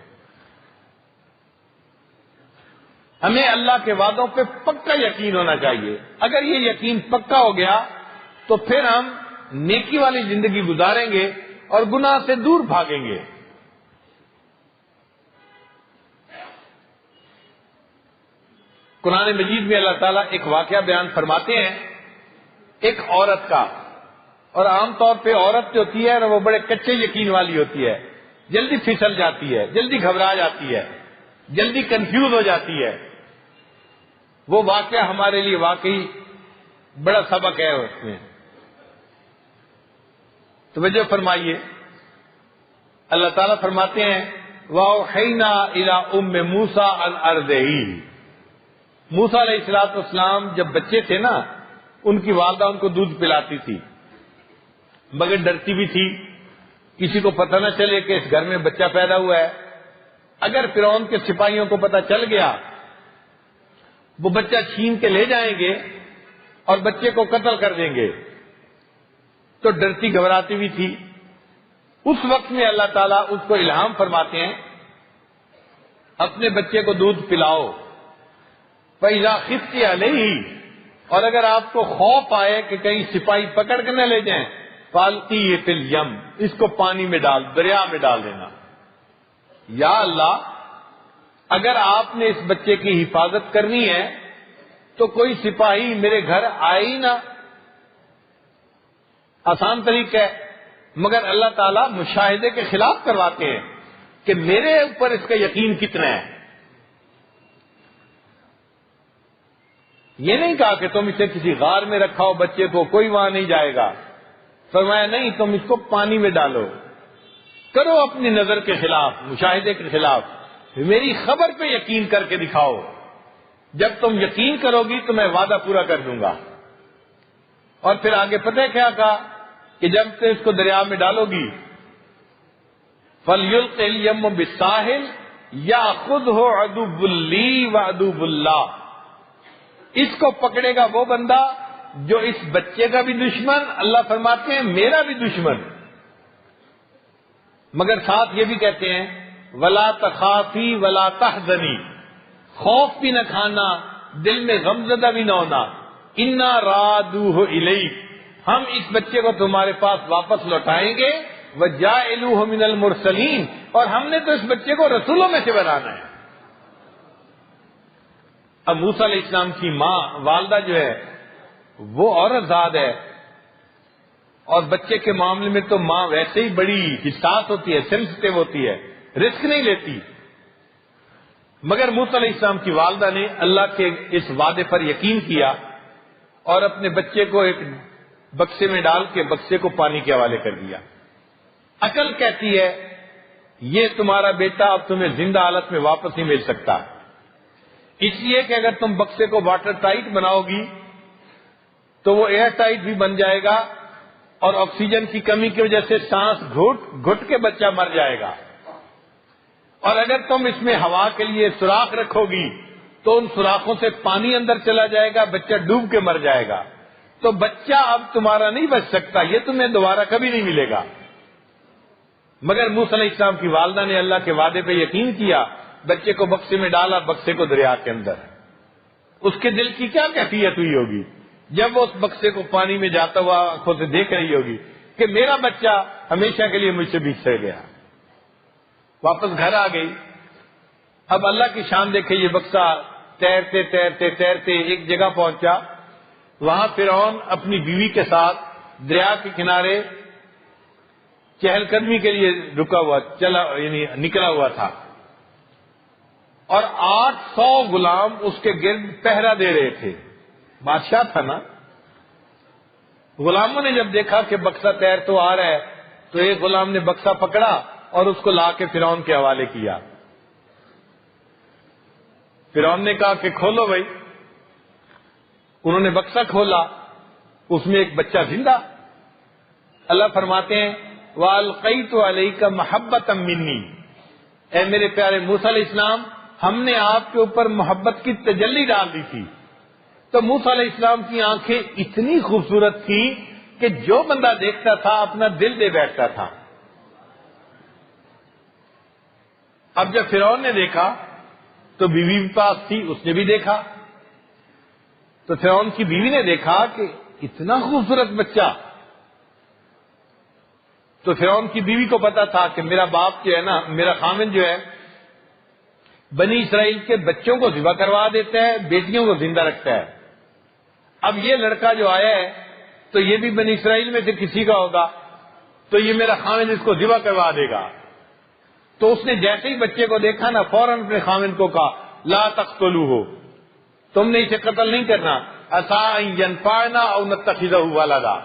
ہمیں اللہ کے وعدوں پہ پکا یقین ہونا چاہیے۔ اگر یہ یقین پکا ہو گیا تو پھر ہم نیکی والی زندگی گزاریں گے اور گناہ سے دور بھاگیں گے۔ قرآن مجید میں اللہ تعالیٰ ایک واقعہ بیان فرماتے ہیں ایک عورت کا، اور عام طور پہ عورت جو ہوتی ہے وہ بڑے کچے یقین والی ہوتی ہے، جلدی پھسل جاتی ہے، جلدی گھبرا جاتی ہے، جلدی کنفیوز ہو جاتی ہے۔ وہ واقعہ ہمارے لیے واقعی بڑا سبق ہے اس میں۔ توجہ فرمائیے، اللہ تعالیٰ فرماتے ہیں وَأَوْحَيْنَا إِلَىٰ أُمِّ مُوسَىٰ أَنْ أَرْضِعِيهِ۔ موسیٰ علیہ السلام جب بچے تھے نا، ان کی والدہ ان کو دودھ پلاتی تھی، مگر ڈرتی بھی تھی کسی کو پتہ نہ چلے کہ اس گھر میں بچہ پیدا ہوا ہے۔ اگر فرعون کے سپاہیوں کو پتہ چل گیا، وہ بچہ چھین کے لے جائیں گے اور بچے کو قتل کر دیں گے، تو ڈرتی گھبراتی بھی تھی۔ اس وقت میں اللہ تعالیٰ اس کو الہام فرماتے ہیں اپنے بچے کو دودھ پلاؤ، فَإِذَا خِفْتِ عَلَيْهِ، اور اگر آپ کو خوف آئے کہ کہیں سپاہی پکڑ کے نہ لے جائیں، فَأَلْقِيهِ فِي الْيَمِّ، اس کو پانی میں دریا میں ڈال دینا۔ یا اللہ، اگر آپ نے اس بچے کی حفاظت کرنی ہے تو کوئی سپاہی میرے گھر آئے ہی نہ۔ آسان طریقہ ہے، مگر اللہ تعالیٰ مشاہدے کے خلاف کرواتے ہیں کہ میرے اوپر اس کا یقین کتنا ہے۔ یہ نہیں کہا کہ تم اسے کسی غار میں رکھاؤ بچے کو، کوئی وہاں نہیں جائے گا۔ فرمایا نہیں، تم اس کو پانی میں ڈالو، کرو اپنی نظر کے خلاف، مشاہدے کے خلاف، میری خبر پہ یقین کر کے دکھاؤ۔ جب تم یقین کرو گی تو میں وعدہ پورا کر دوں گا۔ اور پھر آگے پتہ ہے کیا کہا کہ جب تم اس کو دریا میں ڈالو گی، فَلْيُلْقِ الْيَمُّ بِالسَّاحِلِ يَأْخُذْهُ عَدُوٌّ لِّي وَعَدُوٌّ اللَّهِ، اس کو پکڑے گا وہ بندہ جو اس بچے کا بھی دشمن، اللہ فرماتے ہیں میرا بھی دشمن۔ مگر ساتھ یہ بھی کہتے ہیں وَلَا تَخَافِي وَلَا تَحْزَنِي، خوف بھی نہ کھانا، دل میں غم زدہ بھی نہ ہونا، اِنَّا رَادُوهُ إِلَيْكَ، ہم اس بچے کو تمہارے پاس واپس لوٹائیں گے، وَجَاعِلُوهُ مِنَ الْمُرْسَلِينَ، اور ہم نے تو اس بچے کو رسولوں میں سے بنانا ہے۔ اب موسیٰ علیہ السلام کی ماں، والدہ جو ہے وہ عورت ذات ہے، اور بچے کے معاملے میں تو ماں ویسے ہی بڑی حساس ہوتی ہے، سینسٹیو ہوتی ہے، رسک نہیں لیتی۔ مگر موسیٰ علیہ السلام کی والدہ نے اللہ کے اس وعدے پر یقین کیا اور اپنے بچے کو ایک بکسے میں ڈال کے بکسے کو پانی کے حوالے کر دیا۔ عقل کہتی ہے یہ تمہارا بیٹا اب تمہیں زندہ حالت میں واپس نہیں مل سکتا، اس لیے کہ اگر تم بکسے کو واٹر ٹائٹ بناؤ گی تو وہ ایئر ٹائٹ بھی بن جائے گا، اور آکسیجن کی کمی کی وجہ سے سانس گھٹ کے بچہ مر جائے گا، اور اگر تم اس میں ہوا کے لیے سوراخ رکھو گی تو ان سوراخوں سے پانی اندر چلا جائے گا، بچہ ڈوب کے مر جائے گا، تو بچہ اب تمہارا نہیں بچ سکتا، یہ تمہیں دوبارہ کبھی نہیں ملے گا۔ مگر موسیٰ علیہ السلام کی والدہ نے اللہ کے وعدے پہ یقین کیا، بچے کو بکسے میں ڈالا، بکسے کو دریا کے اندر۔ اس کے دل کی کیا کیفیت ہوئی ہوگی جب وہ اس بکسے کو پانی میں جاتا ہوا آنکھوں سے دیکھ رہی ہوگی کہ میرا بچہ ہمیشہ کے لیے مجھ سے بچھڑ گیا۔ واپس گھر آ گئی۔ اب اللہ کی شان دیکھے، یہ بکسا تیرتے تیرتے تیرتے ایک جگہ پہنچا، وہاں فرعون اپنی بیوی کے ساتھ دریا کے کنارے چہل قدمی کے لیے رکا ہوا یعنی نکلا ہوا تھا، اور 800 غلام اس کے گرد پہرا دے رہے تھے. بادشاہ تھا نا. غلاموں نے جب دیکھا کہ بکسا تیر تو آ رہا ہے تو ایک غلام نے بکسا پکڑا اور اس کو لا کے فرعون کے حوالے کیا. فرعون نے کہا کہ کھولو بھائی. انہوں نے بکسا کھولا، اس میں ایک بچہ زندہ. اللہ فرماتے ہیں وَأَلْقَيْتُ عَلَيْكَ مَحَبَّةً مِّنِّي، اے میرے پیارے موسیٰ علیہ السلام ہم نے آپ کے اوپر محبت کی تجلی ڈال دی تھی. تو موسیٰ علیہ السلام کی آنکھیں اتنی خوبصورت تھیں کہ جو بندہ دیکھتا تھا اپنا دل دے بیٹھتا تھا. اب جب فرعون نے دیکھا تو بیوی بھی پاس تھی، اس نے بھی دیکھا. تو فرعون کی بیوی نے دیکھا کہ اتنا خوبصورت بچہ. تو فرعون کی بیوی کو پتا تھا کہ میرا باپ جو ہے نا، میرا خامن جو ہے بنی اسرائیل کے بچوں کو ذبح کروا دیتا ہے، بیٹیوں کو زندہ رکھتا ہے. اب یہ لڑکا جو آیا ہے تو یہ بھی بنی اسرائیل میں سے کسی کا ہوگا، تو یہ میرا خامن اس کو ذبح کروا دے گا. تو اس نے جیسے ہی بچے کو دیکھا نا فوراً اپنے خامن کو کہا لا تقتلوہ، تم نے اسے قتل نہیں کرنا، عسیٰ ان ینفعنا او نتخذہ ولدا،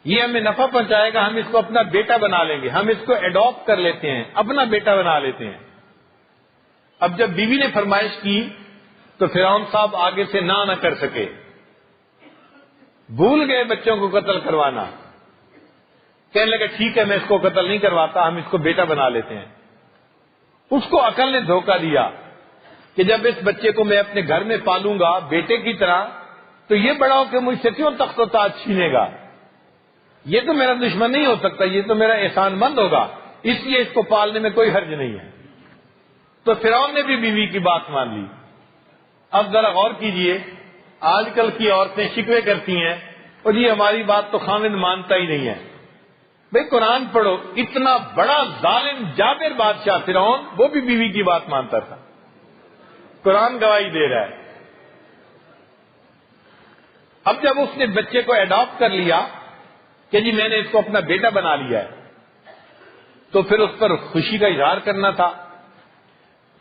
یہ ہمیں نفع پہنچائے گا، ہم اس کو اپنا بیٹا بنا لیں گے، ہم اس کو ایڈاپٹ کر لیتے ہیں، اپنا بیٹا بنا لیتے ہیں. اب جب بیوی نے فرمائش کی تو فرعون صاحب آگے سے نہ کر سکے، بھول گئے بچوں کو قتل کروانا. کہنے لگا ٹھیک ہے میں اس کو قتل نہیں کرواتا، ہم اس کو بیٹا بنا لیتے ہیں. اس کو عقل نے دھوکہ دیا کہ جب اس بچے کو میں اپنے گھر میں پالوں گا بیٹے کی طرح تو یہ بڑا ہو کہ مجھ سے کیوں تخت و تاج چھینے گا، یہ تو میرا دشمن نہیں ہو سکتا، یہ تو میرا احسان مند ہوگا، اس لیے اس کو پالنے میں کوئی حرج نہیں ہے. تو فرعون نے بھی بیوی کی بات مان لی. اب ذرا غور کیجئے، آج کل کی عورتیں شکوے کرتی ہیں اور یہ ہماری بات تو خامن مانتا ہی نہیں ہے. بھئی قرآن پڑھو، اتنا بڑا ظالم جابر بادشاہ فرعون وہ بھی بیوی کی بات مانتا تھا. قرآن گواہی دے رہا ہے. اب جب اس نے بچے کو ایڈاپٹ کر لیا کہ جی میں نے اس کو اپنا بیٹا بنا لیا ہے، تو پھر اس پر خوشی کا اظہار کرنا تھا.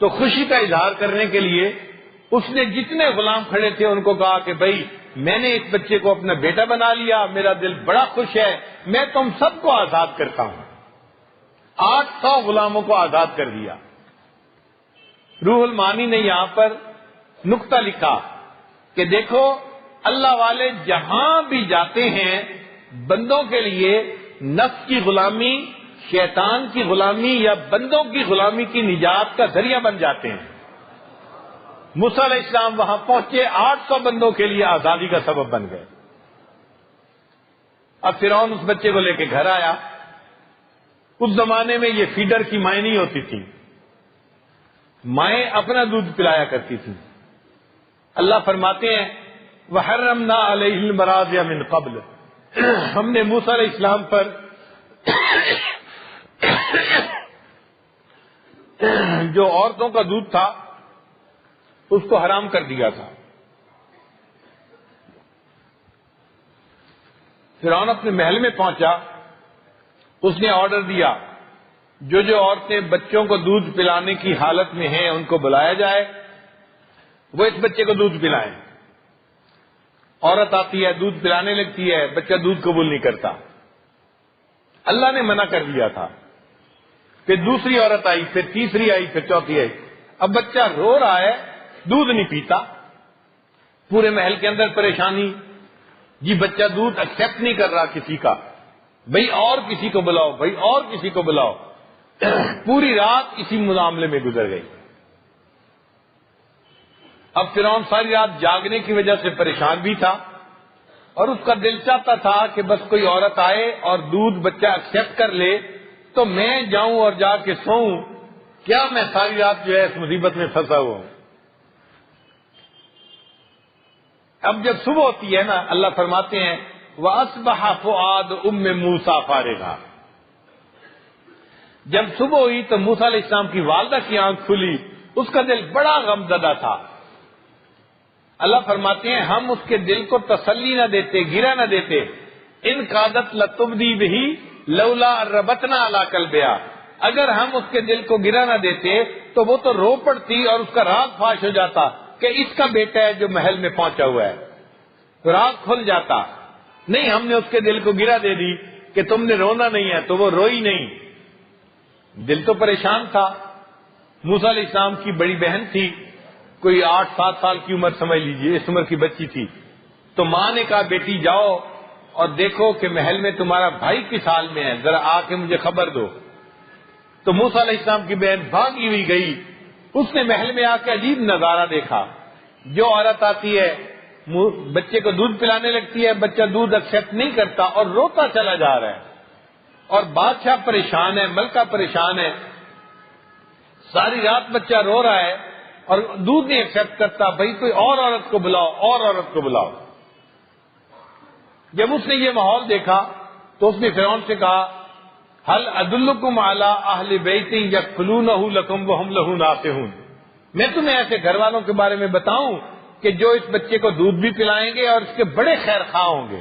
تو خوشی کا اظہار کرنے کے لیے اس نے جتنے غلام کھڑے تھے ان کو کہا کہ بھائی میں نے اس بچے کو اپنا بیٹا بنا لیا، میرا دل بڑا خوش ہے، میں تم سب کو آزاد کرتا ہوں. 800 غلاموں کو آزاد کر دیا. روح المعانی نے یہاں پر نقطہ لکھا کہ دیکھو اللہ والے جہاں بھی جاتے ہیں بندوں کے لیے نفس کی غلامی، شیطان کی غلامی یا بندوں کی غلامی کی نجات کا ذریعہ بن جاتے ہیں. موسیٰ علیہ السلام وہاں پہنچے، 800 بندوں کے لیے آزادی کا سبب بن گئے. اب فرعون اس بچے کو لے کے گھر آیا. اس زمانے میں یہ فیڈر کی مائیں نہیں ہوتی تھی، مائیں اپنا دودھ پلایا کرتی تھی. اللہ فرماتے ہیں وَحَرَّمْنَا عَلَيْهِ الْمَرَاضِعَ مِنْ قَبْلِ، ہم نے موسیٰ علیہ السلام پر جو عورتوں کا دودھ تھا اس کو حرام کر دیا تھا. فرعون اپنے محل میں پہنچا، اس نے آرڈر دیا جو عورتیں بچوں کو دودھ پلانے کی حالت میں ہیں ان کو بلایا جائے، وہ اس بچے کو دودھ پلائیں. عورت آتی ہے دودھ پلانے لگتی ہے، بچہ دودھ قبول نہیں کرتا. اللہ نے منع کر دیا تھا. پھر دوسری عورت آئی، پھر تیسری آئی، پھر چوتھی آئی. اب بچہ رو رہا ہے، دودھ نہیں پیتا. پورے محل کے اندر پریشانی، جی بچہ دودھ ایکسپٹ نہیں کر رہا کسی کا، بھئی اور کسی کو بلاؤ، بھئی اور کسی کو بلاؤ. پوری رات اسی معاملے میں گزر گئی. اب فرعون ساری رات جاگنے کی وجہ سے پریشان بھی تھا اور اس کا دل چاہتا تھا کہ بس کوئی عورت آئے اور دودھ بچہ ایکسپٹ کر لے تو میں جاؤں اور جا کے سوؤں، کیا میں ساری رات جو ہے اس مصیبت میں پھنسا ہوا ہوں. اب جب صبح ہوتی ہے نا اللہ فرماتے ہیں وَأَصْبَحَ فُؤَادُ أُمِّ مُوسَىٰ فَارِغًا، جب صبح ہوئی تو موسیٰ علیہ السلام کی والدہ کی آنکھ کھلی، اس کا دل بڑا غمزدہ تھا. اللہ فرماتے ہیں ہم اس کے دل کو تسلی نہ دیتے، گرا نہ دیتے. ان قادت لتبدی بہی لولا ربطنا علی قلبہا، اگر ہم اس کے دل کو گرا نہ دیتے تو وہ تو رو پڑتی اور اس کا راز فاش ہو جاتا کہ اس کا بیٹا ہے جو محل میں پہنچا ہوا ہے، تو راز کھل جاتا. نہیں، ہم نے اس کے دل کو گرا دے دی کہ تم نے رونا نہیں ہے، تو وہ روئی نہیں. دل تو پریشان تھا. موسیٰ علیہ السلام کی بڑی بہن تھی، کوئی 8-7 سال کی عمر سمجھ لیجیے، اس عمر کی بچی تھی. تو ماں نے کہا بیٹی جاؤ اور دیکھو کہ محل میں تمہارا بھائی کس حال میں ہے، ذرا آ کے مجھے خبر دو. تو موسیٰ علیہ السلام کی بہن بھاگی ہوئی گئی. اس نے محل میں آ کے عجیب نظارہ دیکھا. جو عورت آتی ہے بچے کو دودھ پلانے لگتی ہے، بچہ دودھ ایکسپٹ نہیں کرتا اور روتا چلا جا رہا ہے، اور بادشاہ پریشان ہے، ملکہ پریشان ہے. ساری رات بچہ رو رہا ہے اور دودھ نہیں ایکسپٹ کرتا. بھائی کوئی اور عورت کو بلاؤ، اور عورت کو بلاؤ. جب اس نے یہ ماحول دیکھا تو اس نے فرعون سے کہا هل ادلکم علی اہل بیت یکفلونہ لکم وہم لہ ناصحون، میں تمہیں ایسے گھر والوں کے بارے میں بتاؤں کہ جو اس بچے کو دودھ بھی پلائیں گے اور اس کے بڑے خیر خواہ ہوں گے.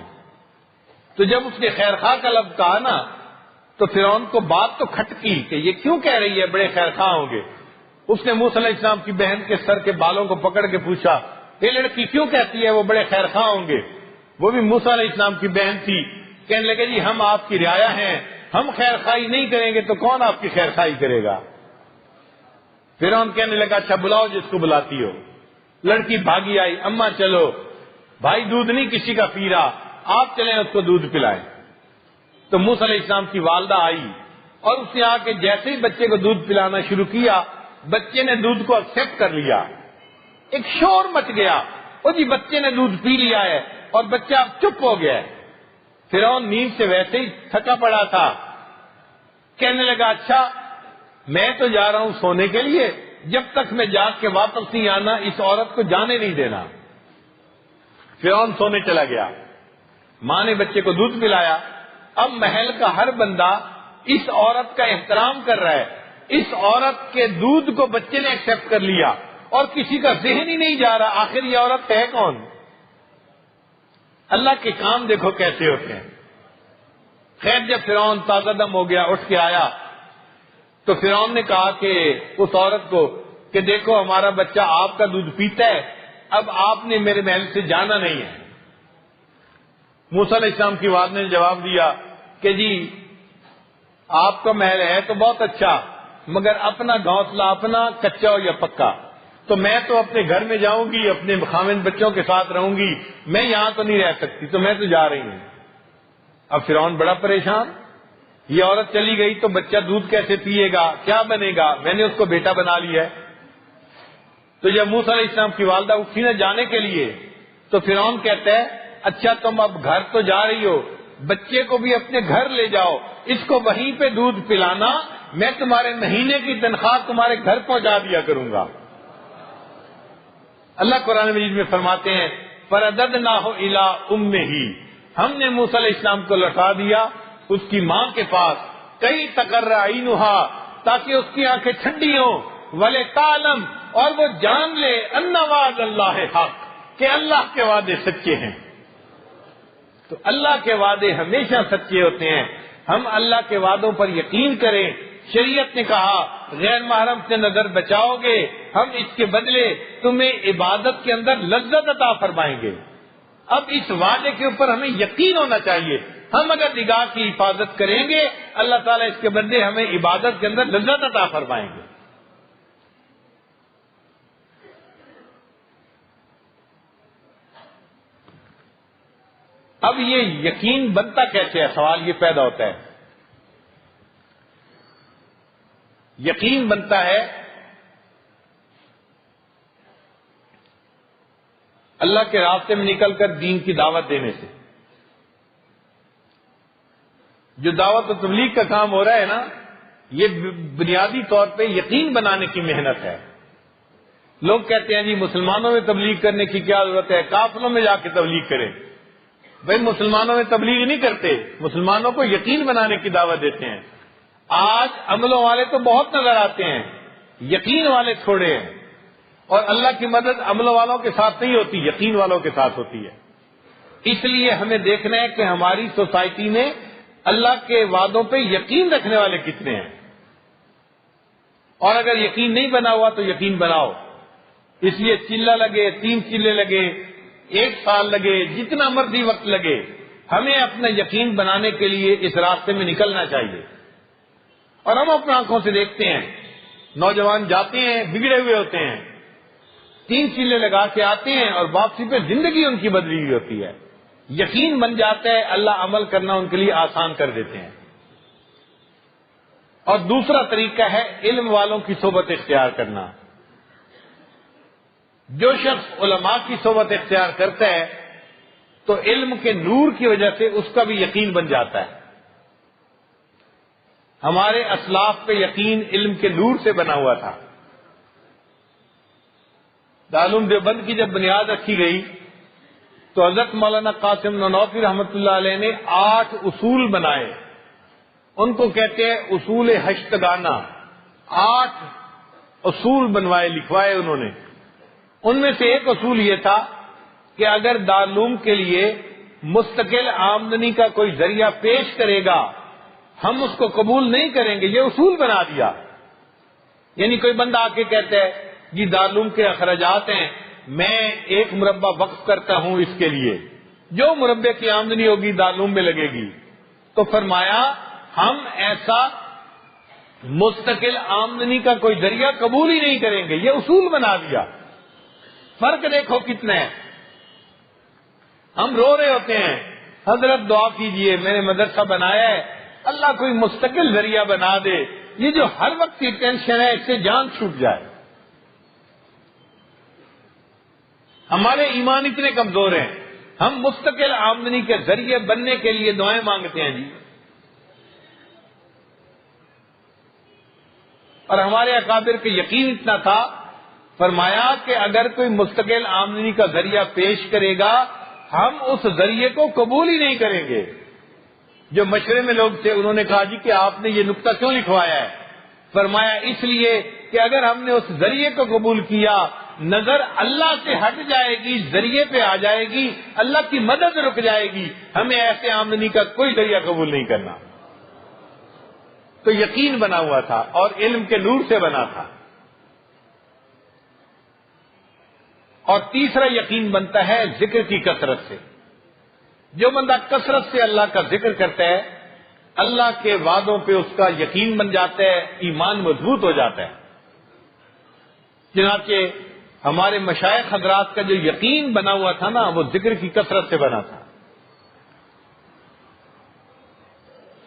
تو جب اس نے خیر خواہ کا لفظ کہا نا تو فرعون کو بات تو کھٹکی کہ یہ کیوں کہہ رہی ہے بڑے خیر خواہ ہوں گے. اس نے موسیٰ علیہ السلام کی بہن کے سر کے بالوں کو پکڑ کے پوچھا یہ لڑکی کیوں کہتی ہے وہ بڑے خیر خواہ ہوں گے. وہ بھی موسیٰ علیہ السلام کی بہن تھی. کہنے لگے جی ہم آپ کی رعایا ہیں، ہم خیر خواہی نہیں کریں گے تو کون آپ کی خیر خواہی کرے گا. فرعون کہنے لگا اچھا بلاؤ جس کو بلاتی ہو. لڑکی بھاگی آئی، اماں چلو، بھائی دودھ نہیں کسی کا پی رہا، آپ چلیں اس کو دودھ پلائیں. تو موسیٰ علیہ السلام کی والدہ آئی اور اس نے آ کے جیسے ہی بچے کو دودھ پلانا شروع کیا، بچے نے دودھ کو ایکسپٹ کر لیا. ایک شور مچ گیا، او جی بچے نے دودھ پی لیا ہے، اور بچہ اب چپ ہو گیا ہے. فرعون نیند سے ویسے ہی تھکا پڑا تھا. کہنے لگا اچھا میں تو جا رہا ہوں سونے کے لیے، جب تک میں جاگ کے واپس نہیں آنا اس عورت کو جانے نہیں دینا. فرعون سونے چلا گیا. ماں نے بچے کو دودھ پلایا. اب محل کا ہر بندہ اس عورت کا احترام کر رہا ہے. اس عورت کے دودھ کو بچے نے ایکسپٹ کر لیا اور کسی کا ذہن ہی نہیں جا رہا آخر یہ عورت ہے کون. اللہ کے کام دیکھو کیسے ہوتے ہیں. خیر جب فرعون تازہ دم ہو گیا، اٹھ کے آیا تو فرعون نے کہا کہ اس عورت کو کہ دیکھو ہمارا بچہ آپ کا دودھ پیتا ہے، اب آپ نے میرے محل سے جانا نہیں ہے. موسیٰ علیہ السلام کی والدہ نے جواب دیا کہ جی آپ کا محل ہے تو بہت اچھا، مگر اپنا گھونسلہ اپنا کچا ہو یا پکا. تو میں تو اپنے گھر میں جاؤں گی، اپنے خاوند بچوں کے ساتھ رہوں گی، میں یہاں تو نہیں رہ سکتی، تو میں تو جا رہی ہوں. اب فرعون بڑا پریشان. یہ عورت چلی گئی تو بچہ دودھ کیسے پیے گا، کیا بنے گا، میں نے اس کو بیٹا بنا لیا ہے. تو جب موسیٰ علیہ السلام کی والدہ اٹھی نہ جانے کے لیے تو فرعون کہتا ہے اچھا تم اب گھر تو جا رہی ہو، بچے کو بھی اپنے گھر لے جاؤ، اس کو وہیں پہ دودھ پلانا، میں تمہارے مہینے کی تنخواہ تمہارے گھر پہنچا دیا کروں گا. اللہ قرآن مجید میں فرماتے ہیں فَرَدَدْنَاهُ إِلَىٰ أُمِّهِ، ہم نے موسیٰ علیہ السلام کو لوٹا دیا اس کی ماں کے پاس. کئی تقرّ عَيْنُهَا، تاکہ اس کی آنکھیں ٹھنڈی ہوں، وَلِتَعْلَمْ، اور وہ جان لے أَنَّ وَعْدَ اللَّهِ حَقٌّ، کہ اللہ کے وعدے سچے ہیں. تو اللہ کے وعدے ہمیشہ سچے ہوتے ہیں. ہم اللہ کے وعدوں پر یقین کریں. شریعت نے کہا غیر محرم سے نظر بچاؤ گے، ہم اس کے بدلے تمہیں عبادت کے اندر لذت عطا فرمائیں گے. اب اس وعدے کے اوپر ہمیں یقین ہونا چاہیے. ہم اگر نگاہ کی حفاظت کریں گے اللہ تعالیٰ اس کے بدلے ہمیں عبادت کے اندر لذت عطا فرمائیں گے. اب یہ یقین بنتا کیسے ہے، سوال یہ پیدا ہوتا ہے. یقین بنتا ہے اللہ کے راستے میں نکل کر دین کی دعوت دینے سے. جو دعوت و تبلیغ کا کام ہو رہا ہے نا، یہ بنیادی طور پہ یقین بنانے کی محنت ہے. لوگ کہتے ہیں جی مسلمانوں میں تبلیغ کرنے کی کیا ضرورت ہے، کافروں میں جا کے تبلیغ کریں. بھائی مسلمانوں میں تبلیغ نہیں کرتے، مسلمانوں کو یقین بنانے کی دعوت دیتے ہیں. آج عملوں والے تو بہت نظر آتے ہیں، یقین والے تھوڑے ہیں. اور اللہ کی مدد عمل والوں کے ساتھ نہیں ہوتی، یقین والوں کے ساتھ ہوتی ہے۔ اس لیے ہمیں دیکھنا ہے کہ ہماری سوسائٹی میں اللہ کے وعدوں پہ یقین رکھنے والے کتنے ہیں، اور اگر یقین نہیں بنا ہوا تو یقین بناؤ۔ اس لیے چلہ لگے، 3 چلے لگے، 1 سال لگے، جتنا مرضی وقت لگے، ہمیں اپنا یقین بنانے کے لیے اس راستے میں نکلنا چاہیے۔ اور ہم اپنی آنکھوں سے دیکھتے ہیں، نوجوان جاتے ہیں بگڑے ہوئے ہوتے ہیں، 3 چلے لگا کے آتے ہیں اور واپسی پہ زندگی ان کی بدلی ہوئی ہوتی ہے۔ یقین بن جاتا ہے، اللہ عمل کرنا ان کے لیے آسان کر دیتے ہیں۔ اور دوسرا طریقہ ہے علم والوں کی صحبت اختیار کرنا۔ جو شخص علماء کی صحبت اختیار کرتا ہے تو علم کے نور کی وجہ سے اس کا بھی یقین بن جاتا ہے۔ ہمارے اسلاف پہ یقین علم کے نور سے بنا ہوا تھا۔ دارالعلوم دیوبند کی جب بنیاد رکھی گئی تو حضرت مولانا قاسم نانوتوی رحمۃ اللہ علیہ نے 8 اصول بنائے، ان کو کہتے ہیں اصول ہشتگانہ۔ 8 اصول بنوائے، لکھوائے انہوں نے۔ ان میں سے ایک اصول یہ تھا کہ اگر دارالعلوم کے لیے مستقل آمدنی کا کوئی ذریعہ پیش کرے گا ہم اس کو قبول نہیں کریں گے، یہ اصول بنا دیا۔ یعنی کوئی بندہ آ کے کہتا ہے جی دارالعلوم کے اخراجات ہیں، میں 1 مربع وقف کرتا ہوں اس کے لیے، جو مربع کی آمدنی ہوگی دارالعلوم میں لگے گی، تو فرمایا ہم ایسا مستقل آمدنی کا کوئی ذریعہ قبول ہی نہیں کریں گے، یہ اصول بنا دیا۔ فرق دیکھو کتنا ہے۔ ہم رو رہے ہوتے ہیں حضرت دعا کیجئے، میں نے مدرسہ بنایا ہے، اللہ کوئی مستقل ذریعہ بنا دے، یہ جو ہر وقت کی ٹینشن ہے اس سے جان چھوٹ جائے۔ ہمارے ایمان اتنے کمزور ہیں، ہم مستقل آمدنی کے ذریعے بننے کے لیے دعائیں مانگتے ہیں جی۔ اور ہمارے اکابر کے یقین اتنا تھا، فرمایا کہ اگر کوئی مستقل آمدنی کا ذریعہ پیش کرے گا ہم اس ذریعے کو قبول ہی نہیں کریں گے۔ جو مشورے میں لوگ تھے انہوں نے کہا جی کہ آپ نے یہ نقطہ کیوں لکھوایا ہے؟ فرمایا اس لیے کہ اگر ہم نے اس ذریعے کو قبول کیا نظر اللہ سے ہٹ جائے گی، ذریعے پہ آ جائے گی، اللہ کی مدد رک جائے گی، ہمیں ایسے آمدنی کا کوئی ذریعہ قبول نہیں کرنا۔ تو یقین بنا ہوا تھا اور علم کے نور سے بنا تھا۔ اور تیسرا یقین بنتا ہے ذکر کی کثرت سے۔ جو بندہ کثرت سے اللہ کا ذکر کرتا ہے اللہ کے وعدوں پہ اس کا یقین بن جاتا ہے، ایمان مضبوط ہو جاتا ہے۔ چنانچہ ہمارے مشائخ حضرات کا جو یقین بنا ہوا تھا نا وہ ذکر کی کثرت سے بنا تھا۔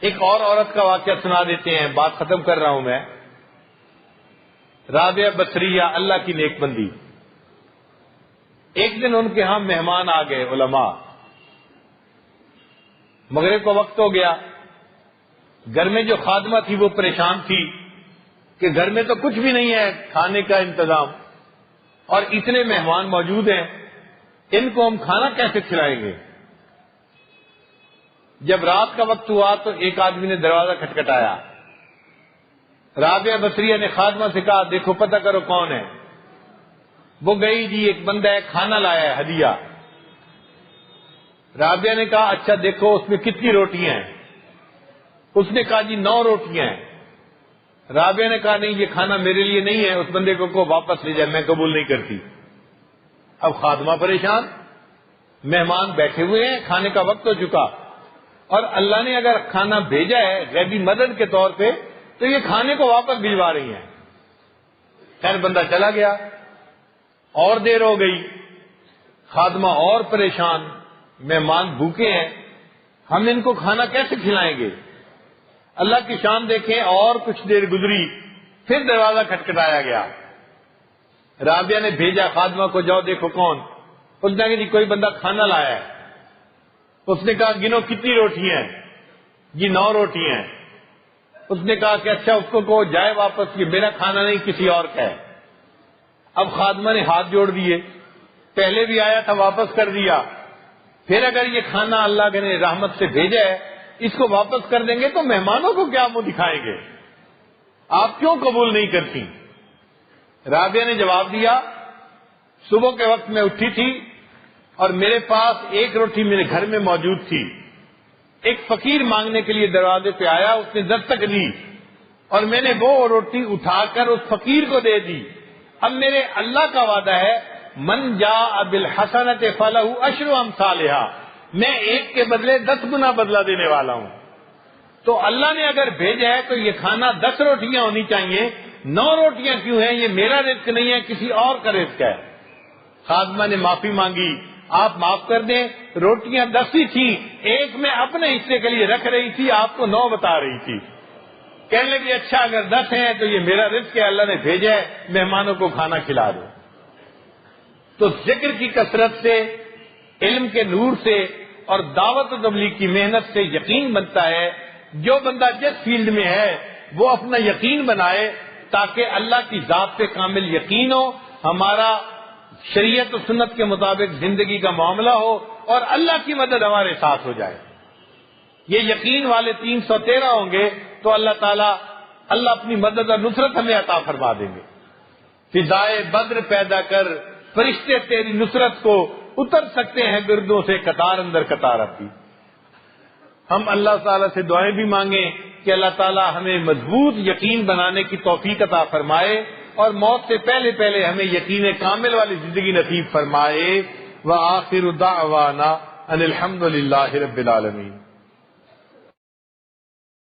ایک اور عورت کا واقعہ سنا دیتے ہیں، بات ختم کر رہا ہوں میں۔ رابعہ بصریہ، اللہ کی نیک بندی۔ ایک دن ان کے ہاں مہمان آ گئے علماء، مغرب کا وقت ہو گیا، گھر میں جو خادمہ تھی وہ پریشان تھی کہ گھر میں تو کچھ بھی نہیں ہے کھانے کا انتظام اور اتنے مہمان موجود ہیں، ان کو ہم کھانا کیسے کھلائیں گے؟ جب رات کا وقت ہوا تو ایک آدمی نے دروازہ کھٹکھٹایا۔ رابعہ بصریہ نے خادمہ سے کہا دیکھو پتہ کرو کون ہے۔ وہ گئی، جی ایک بندہ ہے کھانا لایا ہے ہدیہ۔ رابعہ نے کہا اچھا دیکھو اس میں کتنی روٹیاں ہیں؟ اس نے کہا جی 9 روٹیاں ہیں۔ رابعہ نے کہا نہیں یہ کھانا میرے لیے نہیں ہے، اس بندے کو واپس لے جائے، میں قبول نہیں کرتی۔ اب خادمہ پریشان، مہمان بیٹھے ہوئے ہیں، کھانے کا وقت ہو چکا، اور اللہ نے اگر کھانا بھیجا ہے غیبی مدد کے طور پہ تو یہ کھانے کو واپس بھجوا رہی ہیں۔ خیر بندہ چلا گیا، اور دیر ہو گئی، خادمہ اور پریشان، مہمان بھوکے ہیں، ہم ان کو کھانا کیسے کھلائیں گے؟ اللہ کی شان دیکھیں، اور کچھ دیر گزری، پھر دروازہ کھٹکھٹایا گیا۔ رابعہ نے بھیجا خادمہ کو، جاؤ دیکھو کون۔ اس نے کہا جی کوئی بندہ کھانا لایا ہے۔ اس نے کہا گنو کتنی روٹی ہیں؟ جی 9 روٹی ہیں۔ اس نے کہا کہ اچھا اس کو کہو جائے واپس، یہ میرا کھانا نہیں کسی اور کا ہے۔ اب خادمہ نے ہاتھ جوڑ دیے، پہلے بھی آیا تھا واپس کر دیا، پھر اگر یہ کھانا اللہ نے رحمت سے بھیجا ہے اس کو واپس کر دیں گے تو مہمانوں کو کیا منہ دکھائیں گے؟ آپ کیوں قبول نہیں کرتی؟ رابعہ نے جواب دیا صبح کے وقت میں اٹھی تھی اور میرے پاس ایک روٹی میرے گھر میں موجود تھی. ایک فقیر مانگنے کے لیے دروازے پہ آیا, اس نے دستک دی اور میں نے وہ روٹی اٹھا کر اس فقیر کو دے دی. اب میرے اللہ کا وعدہ ہے من جاء بالحسنۃ فلہ عشر امثالھا, میں ایک کے بدلے 10 گنا بدلہ دینے والا ہوں. تو اللہ نے اگر بھیجا ہے تو یہ کھانا 10 روٹیاں ہونی چاہیے, 9 روٹیاں کیوں ہیں؟ یہ میرا رزق نہیں ہے, کسی اور کا رزق ہے. خادمہ نے معافی مانگی, آپ معاف کر دیں, روٹیاں 10 ہی تھیں, ایک میں اپنے حصے کے لیے رکھ رہی تھی, آپ کو 9 بتا رہی تھی. کہنے لگی اچھا اگر 10 ہیں تو یہ میرا رزق ہے, اللہ نے بھیجا ہے, مہمانوں کو کھانا کھلا دو. تو ذکر کی کثرت سے, علم کے نور سے اور دعوت و تبلیغ کی محنت سے یقین بنتا ہے. جو بندہ جس فیلڈ میں ہے وہ اپنا یقین بنائے تاکہ اللہ کی ذات پہ کامل یقین ہو, ہمارا شریعت و سنت کے مطابق زندگی کا معاملہ ہو اور اللہ کی مدد ہمارے ساتھ ہو جائے. یہ یقین والے 313 ہوں گے تو اللہ اپنی مدد اور نصرت ہمیں عطا فرما دیں گے. فضائے بدر پیدا کر فرشتے تیری نصرت کو اتر سکتے ہیں گردوں سے قطار اندر قطار اپنی. ہم اللہ تعالیٰ سے دعائیں بھی مانگیں کہ اللہ تعالیٰ ہمیں مضبوط یقین بنانے کی توفیق عطا فرمائے اور موت سے پہلے پہلے ہمیں یقین کامل والی زندگی نصیب فرمائے. وآخر دعوانا ان الحمد للہ رب العالمین.